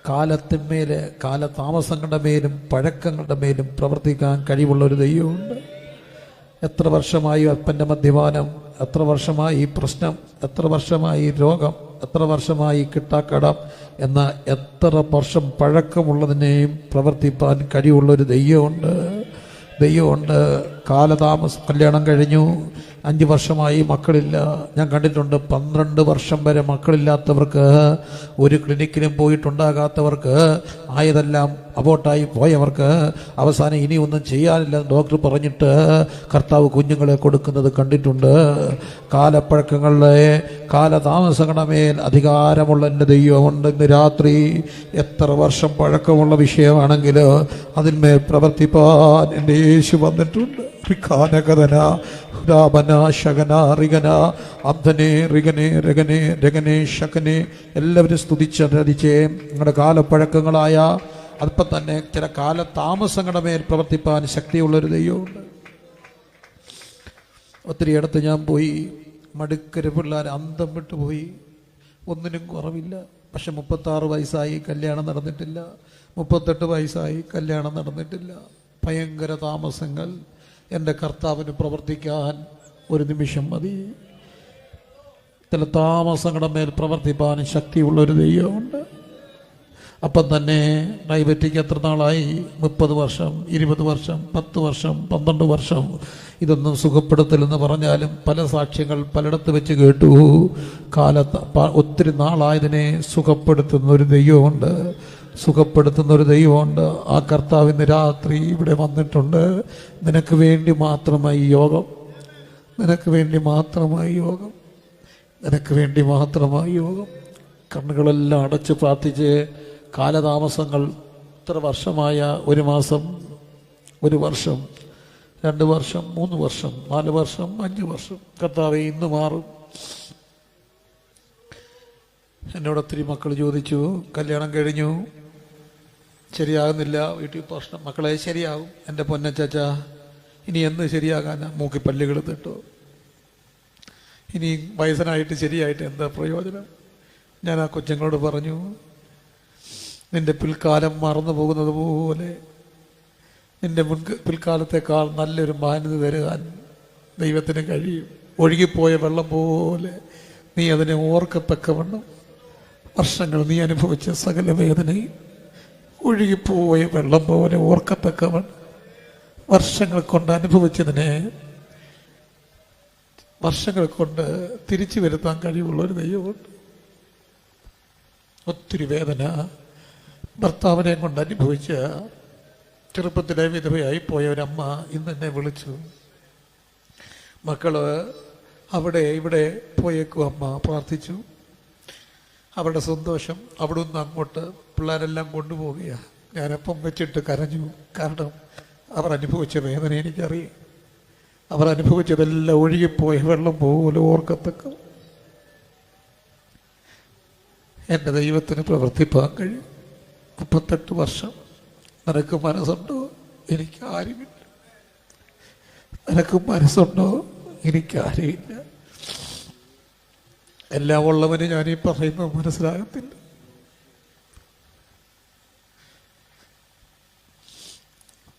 കാലത്തിന്മേല്, കാലതാമസങ്ങളുടെ മേലും പഴക്കങ്ങളുടെ മേലും പ്രവർത്തിക്കാൻ കഴിവുള്ള ഒരു ദൈവമുണ്ട്. എത്ര വർഷമായി അപ്പൻ്റെ മദ്യപാനം, എത്ര വർഷമായി ഈ പ്രശ്നം, എത്ര വർഷമായി രോഗം, എത്ര വർഷമായി കിട്ടാക്കടം എന്ന എത്ര വർഷം പഴക്കമുള്ളതിനെയും പ്രവർത്തിപ്പാൻ കഴിവുള്ളൊരു ദൈവമുണ്ട്. കാലതാമസം, കല്യാണം കഴിഞ്ഞു 5 വർഷമായി മക്കളില്ല. ഞാൻ കണ്ടിട്ടുണ്ട് 12 വർഷം വരെ മക്കളില്ലാത്തവർക്ക്, ഒരു ക്ലിനിക്കിലും പോയിട്ടുണ്ടാകാത്തവർക്ക്, ആയതെല്ലാം അബോട്ടായി പോയവർക്ക് അവസാനം ഇനി ഒന്നും ചെയ്യാനില്ല ഡോക്ടർ പറഞ്ഞിട്ട് കർത്താവ് കുഞ്ഞുങ്ങളെ കൊടുക്കുന്നത് കണ്ടിട്ടുണ്ട്. കാലപ്പഴക്കങ്ങളുടെ, കാലതാമസങ്ങളുടെ മേൽ അധികാരമുള്ള എൻ്റെ ദൈവമുണ്ട്. ഇന്ന് രാത്രി എത്ര വർഷം പഴക്കമുള്ള വിഷയമാണെങ്കിൽ അതിന്മേൽ പ്രവർത്തിപ്പാൻ എൻ്റെ യേശു വന്നിട്ടുണ്ട്. ത്രിഖാനകഥന ഹുരാബന ശകന റിഗന അബ്ദനെ റിഗനെ രഗനെ രഗനെ ശകനെ എല്ലാവരും സ്തുതിച്ചറിയിച്ചേ. നിങ്ങളുടെ കാലപ്പഴക്കങ്ങളായ അതിപ്പം തന്നെ ചില കാലതാമസങ്ങളുടെ മേൽ പ്രവർത്തിപ്പാൻ ശക്തിയുള്ളൊരു ദൈവമുണ്ട്. ഒത്തിരി ഇടത്ത് ഞാൻ പോയി, മടുക്കര് പിള്ളേർ അന്തം വിട്ടുപോയി, ഒന്നിനും കുറവില്ല. പക്ഷെ 36 വയസ്സായി കല്യാണം നടന്നിട്ടില്ല, 38 വയസ്സായി കല്യാണം നടന്നിട്ടില്ല. ഭയങ്കര താമസങ്ങൾ. എൻ്റെ കർത്താവിന് പ്രവർത്തിക്കാൻ ഒരു നിമിഷം മതി. ചില താമസങ്ങളുടെ മേൽ പ്രവർത്തിപ്പാൻ ശക്തിയുള്ളൊരു ദൈവമുണ്ട്. അപ്പം തന്നെ ഡയബറ്റിക് എത്ര നാളായി? 30 വർഷം, 20 വർഷം, 10 വർഷം, 12 വർഷം. ഇതൊന്നും സുഖപ്പെടുത്തലെന്ന് പറഞ്ഞാലും പല സാക്ഷ്യങ്ങൾ പലയിടത്ത് വെച്ച് കേട്ടു. ഒത്തിരി നാളായതിനെ സുഖപ്പെടുത്തുന്ന ഒരു ദൈവമുണ്ട്, സുഖപ്പെടുത്തുന്ന ഒരു ദൈവമുണ്ട്. ആ കർത്താവ് ഇന്ന് രാത്രി ഇവിടെ വന്നിട്ടുണ്ട്. നിനക്ക് വേണ്ടി മാത്രമായി യോഗം, നിനക്ക് വേണ്ടി മാത്രമായി യോഗം, നിനക്ക് വേണ്ടി മാത്രമായി യോഗം. കണ്ണുകളെല്ലാം അടച്ച് പ്രാർത്ഥിച്ച് കാലതാമസങ്ങൾ ഇത്ര വർഷമായ 1 മാസം, 1 വർഷം, 2 വർഷം, 3 വർഷം, 4 വർഷം, 5 വർഷം. കർത്താവേ ഇന്ന് മാറും. എന്നോട് ഒത്തിരി മക്കൾ ചോദിച്ചു, കല്യാണം കഴിഞ്ഞു ശരിയാകുന്നില്ല, വീട്ടിൽ പ്രശ്നം. മക്കളെ ശരിയാകും എൻ്റെ പൊന്നച്ചാച്ച. ഇനി എന്ന് ശരിയാകാനാ? മൂക്കി പല്ലുകൾ തട്ടോ. ഇനി വയസ്സനായിട്ട് ശരിയായിട്ട് എന്താ പ്രയോജനം? ഞാൻ ആ കൊച്ചുങ്ങളോട് പറഞ്ഞു, നിന്റെ പിൽക്കാലം മറന്നു പോകുന്നത് പോലെ നിന്റെ പിൽക്കാലത്തേക്കാൾ നല്ലൊരു മാന്യത തരുവാൻ ദൈവത്തിന് കഴിയും. ഒഴുകിപ്പോയ വെള്ളം പോലെ നീ അതിനെ ഓർക്കത്തക്കവണ്ണം വർഷങ്ങൾ നീ അനുഭവിച്ച സകല വേദനയും ഒഴുകിപ്പോയ വെള്ളം പോലെ ഓർക്കത്തക്കവണ്ണം വർഷങ്ങൾ കൊണ്ട് അനുഭവിച്ചതിനെ വർഷങ്ങൾ കൊണ്ട് തിരിച്ചു വരുത്താൻ കഴിവുള്ളൊരു ദൈവമുണ്ട്. ഒത്തിരി വേദന ഭർത്താവിനെ കൊണ്ട് അനുഭവിച്ച ചെറുപ്പത്തിലെ വിധവയായി പോയ ഒരമ്മ ഇന്ന് എന്നെ വിളിച്ചു. മക്കള് അവിടെ ഇവിടെ പോയേക്കും അമ്മ പ്രാർത്ഥിച്ചു. അവരുടെ സന്തോഷം അവിടെ നിന്ന് അങ്ങോട്ട് പിള്ളേരെല്ലാം കൊണ്ടുപോവുകയാണ്. ഞാനപ്പം വെച്ചിട്ട് കരഞ്ഞു. കാരണം അവർ അനുഭവിച്ച വേദന എനിക്കറിയാം. അവർ അനുഭവിച്ചതെല്ലാം ഒഴുകിപ്പോയ വെള്ളം പോലെ ഓർക്കത്തക്ക എൻ്റെ ദൈവത്തിന് പ്രവർത്തിപ്പാൻ കഴിയും. 38 വർഷം. നിനക്ക് മനസ്സുണ്ടോ? എനിക്ക് ആരുമില്ല. നിനക്ക് മനസ്സുണ്ടോ? എനിക്ക് ആരുമില്ല. എല്ലാം ഉള്ളവന് ഞാനീ പറയുന്നത് മനസ്സിലാകത്തില്ല.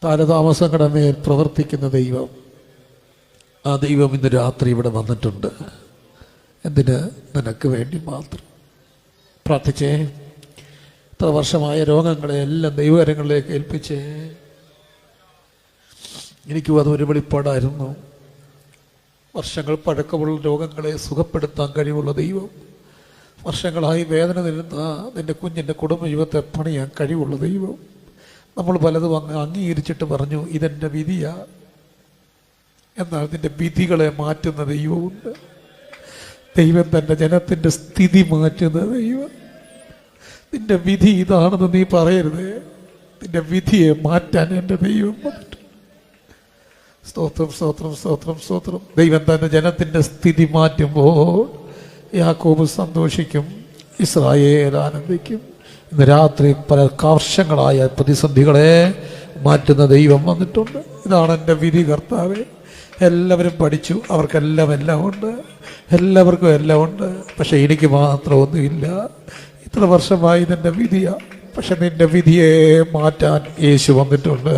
കാലതാമസങ്ങളുടെ മേൽ പ്രവർത്തിക്കുന്ന ദൈവം, ആ ദൈവം ഇന്ന് രാത്രി ഇവിടെ വന്നിട്ടുണ്ട്. എന്തിന്? നിനക്ക് വേണ്ടി മാത്രം. പ്രാർത്ഥിച്ചേ. ഇത്ര വർഷമായ രോഗങ്ങളെ എല്ലാം ദൈവകരങ്ങളിലേക്ക് ഏൽപ്പിച്ചേ. എനിക്കും അതൊരു വെളിപ്പാടായിരുന്നു. വർഷങ്ങൾ പഴക്കമുള്ള രോഗങ്ങളെ സുഖപ്പെടുത്താൻ കഴിവുള്ള ദൈവം, വർഷങ്ങളായി വേദന നിരുന്ന നിന്റെ കുഞ്ഞിൻ്റെ കുടുംബജീവിതത്തെ പണിയാൻ കഴിവുള്ള ദൈവം. നമ്മൾ പലതും അംഗീകരിച്ചിട്ട് പറഞ്ഞു ഇതെൻ്റെ വിധിയാ. എന്നാൽ നിന്റെ വിധികളെ മാറ്റുന്ന ദൈവമുണ്ട്. ദൈവം തൻ്റെ ജനത്തിൻ്റെ സ്ഥിതി മാറ്റുന്ന ദൈവം. നിന്റെ വിധി ഇതാണെന്ന് നീ പറയരുത്. നിന്റെ വിധിയെ മാറ്റാൻ എൻ്റെ ദൈവം വന്നിട്ടുണ്ട്. സ്തോത്രം, സ്തോത്രം, സ്തോത്രം, സ്തോത്രം. ദൈവം തൻ്റെ ജനത്തിൻ്റെ സ്ഥിതി മാറ്റുമ്പോൾ യാക്കോബ് സന്തോഷിക്കും, ഇസ്രായേൽ ആനന്ദിക്കും. ഇന്ന് രാത്രി പല വർഷങ്ങളായ പ്രതിസന്ധികളെ മാറ്റുന്ന ദൈവം വന്നിട്ടുണ്ട്. ഇതാണ് എൻ്റെ വിധി കർത്താവേ. എല്ലാവരും പഠിച്ചു, അവർക്കെല്ലാം എല്ലാം ഉണ്ട്, എല്ലാവർക്കും എല്ലാം ഉണ്ട്. പക്ഷെ എനിക്ക് മാത്രമൊന്നുമില്ല. ഇത്ര വർഷമായി നിന്റെ വിധിയാ. പക്ഷെ നിന്റെ വിധിയെ മാറ്റാൻ യേശു വന്നിട്ടുണ്ട്.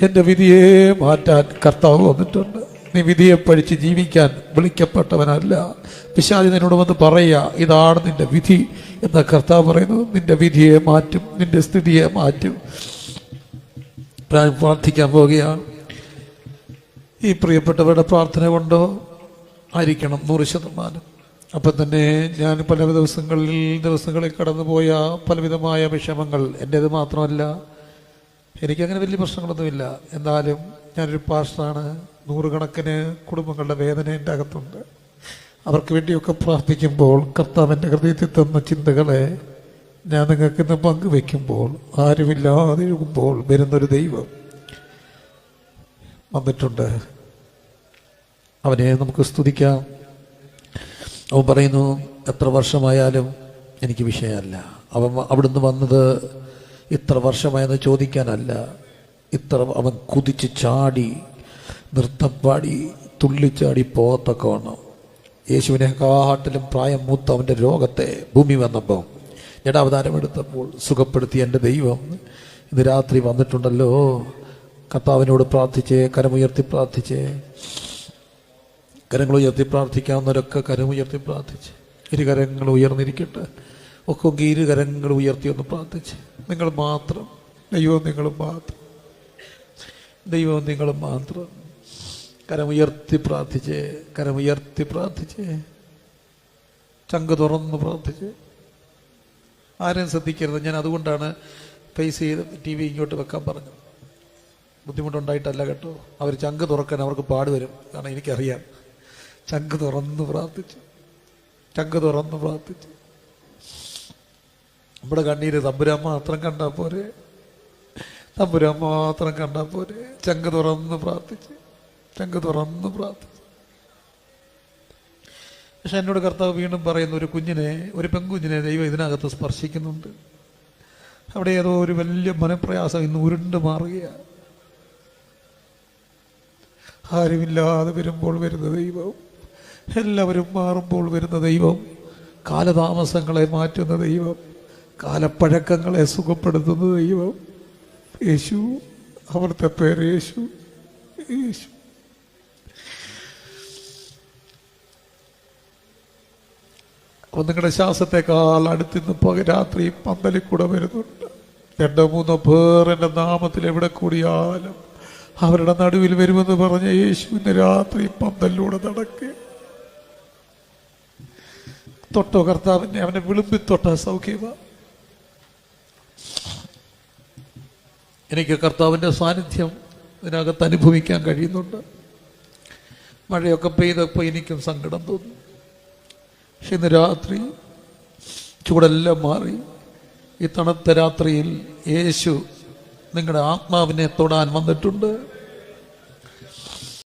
എൻ്റെ വിധിയെ മാറ്റാൻ കർത്താവ് വന്നിട്ടുണ്ട്. നീ വിധിയെ പഠിച്ച് ജീവിക്കാൻ വിളിക്കപ്പെട്ടവനല്ല. പിശാചി നിന്നോട് വന്ന് പറയുക ഇതാണ് നിന്റെ വിധി എന്ന കർത്താവ് പറയുന്നത്. നിന്റെ വിധിയെ മാറ്റും, നിന്റെ സ്ഥിതിയെ മാറ്റും. പ്രാർത്ഥിക്കാൻ പോവുകയാണ്. ഈ പ്രിയപ്പെട്ടവരുടെ പ്രാർത്ഥന കൊണ്ടോ ആയിരിക്കണം 100%. അപ്പം തന്നെ ഞാൻ പല ദിവസങ്ങളിൽ കടന്നുപോയ പലവിധമായ വിഷമങ്ങൾ എൻ്റേത് മാത്രമല്ല. എനിക്കങ്ങനെ വലിയ പ്രശ്നങ്ങളൊന്നുമില്ല. എന്നാലും ഞാനൊരു പാസ്റ്ററാണ്. 100 കണക്കിന് കുടുംബങ്ങളുടെ വേദന എൻ്റെ അകത്തുണ്ട്. അവർക്ക് വേണ്ടിയൊക്കെ പ്രാർത്ഥിക്കുമ്പോൾ കർത്താവിൻ്റെ ഹൃദയത്തിൽ തന്ന ചിന്തകളെ ഞാൻ നിങ്ങൾക്കിന്ന് പങ്കുവെക്കുമ്പോൾ ആരുമില്ലാതെ എഴുകുമ്പോൾ വരുന്നൊരു ദൈവം. വന്നിട്ടുണ്ട്. അവനെ നമുക്ക് സ്തുതിക്കാം. അവൻ പറയുന്നു, എത്ര വർഷമായാലും എനിക്ക് വിഷയമല്ല. അവിടുന്ന് വന്നത് ഇത്ര വർഷമായെന്ന് ചോദിക്കാനല്ല. അവൻ കുതിച്ച് ചാടി, നൃത്തം പാടി, തുള്ളിച്ചാടി പോകത്തക്കവണ്ണം യേശുവിനെ കാട്ടിലും പ്രായം മൂത്ത അവൻ്റെ രോഗത്തെ ഭൂമി വന്നപ്പോൾ ജഡാവതാരമെടുത്തപ്പോൾ സുഖപ്പെടുത്തിയ എൻ്റെ ദൈവം ഇന്ന് രാത്രി വന്നിട്ടുണ്ടല്ലോ. കർത്താവിനോട് പ്രാർത്ഥിച്ചേ, കരമുയർത്തി പ്രാർത്ഥിച്ചേ. കരങ്ങളുയർത്തി പ്രാർത്ഥിക്കാവുന്നവരൊക്കെ കരമുയർത്തി പ്രാർത്ഥിച്ച്, ഇരുകരങ്ങൾ ഉയർന്നിരിക്കട്ടെ. ഒക്കെ ഇരുകരങ്ങൾ ഉയർത്തി ഒന്ന് പ്രാർത്ഥിച്ച്. നിങ്ങൾ മാത്രം, ദൈവം നിങ്ങൾ മാത്രം, ദൈവം നിങ്ങൾ മാത്രം. കരമുയർത്തി പ്രാർത്ഥിച്ചേ, കരമുയർത്തി പ്രാർത്ഥിച്ചേ, ചങ്ക് തുറന്ന് പ്രാർത്ഥിച്ചേ. ആരെയും ശ്രദ്ധിക്കരുത്. ഞാൻ അതുകൊണ്ടാണ് ഫേസ് ചെയ്ത് TV ഇങ്ങോട്ട് വെക്കാൻ പറഞ്ഞത്. ബുദ്ധിമുട്ടുണ്ടായിട്ടല്ല കേട്ടോ. അവർ ചങ്ക് തുറക്കാൻ അവർക്ക് പാടുവരും. കാരണം എനിക്കറിയാം. ചങ്ക് തുറന്ന് പ്രാർത്ഥിച്ചു, ചങ്ക് തുറന്ന് പ്രാർത്ഥിച്ചു. നമ്മുടെ കണ്ണീര് തമ്പുരാൻ മാത്രം കണ്ടാൽ പോരെ, തമ്പുരാൻ മാത്രം കണ്ടാൽ പോരെ. ചങ്ക് തുറന്ന് പ്രാർത്ഥിച്ച്, ചങ്ക് തുറന്ന് പ്രാർത്ഥിച്ചു. പക്ഷെ എന്നോട് കർത്താവ് വീണ്ടും പറയുന്നു, ഒരു കുഞ്ഞിനെ, ഒരു പെൺകുഞ്ഞിനെ ദൈവം ഇതിനകത്ത് സ്പർശിക്കുന്നുണ്ട്. അവിടെ ഏതോ ഒരു വലിയ മനപ്രയാസം ഇന്ന് ഉരുണ്ട് മാറുകയാണ്. ആരുമില്ലാതെ വരുമ്പോൾ വരുന്ന ദൈവം, എല്ലാവരും മാറുമ്പോൾ വരുന്ന ദൈവം, കാലതാമസങ്ങളെ മാറ്റുന്ന ദൈവം, കാലപ്പഴക്കങ്ങളെ സുഖപ്പെടുത്തുന്ന ദൈവം യേശു. അവിടുത്തെ പേര് യേശു, യേശു. അപ്പം നിങ്ങളുടെ ശ്വാസത്തെക്കാൾ അടുത്തിന്ന് രാത്രി പന്തലിൽ കൂടെ വരുന്നുണ്ട്. 2-3 പേർ എൻ്റെ നാമത്തിൽ എവിടെ കൂടിയാലും അവരുടെ നടുവിൽ വരുമെന്ന് പറഞ്ഞ യേശുവിൻ്റെ രാത്രി പന്തലിലൂടെ നടക്കുക. തൊട്ടോ കർത്താവിനെ, അവനെ വിളുമ്പി തൊട്ട സൗഖ്യമാണ്. എനിക്ക് കർത്താവിൻ്റെ സാന്നിധ്യം ഇതിനകത്ത് അനുഭവിക്കാൻ കഴിയുന്നുണ്ട്. മഴയൊക്കെ പെയ്തപ്പോൾ എനിക്കും സങ്കടം തോന്നി. പക്ഷെ ഇന്ന് രാത്രി ചൂടെല്ലാം മാറി. ഈ തണുത്ത രാത്രിയിൽ യേശു നിങ്ങളുടെ ആത്മാവിനെ തൊടാൻ വന്നിട്ടുണ്ട്.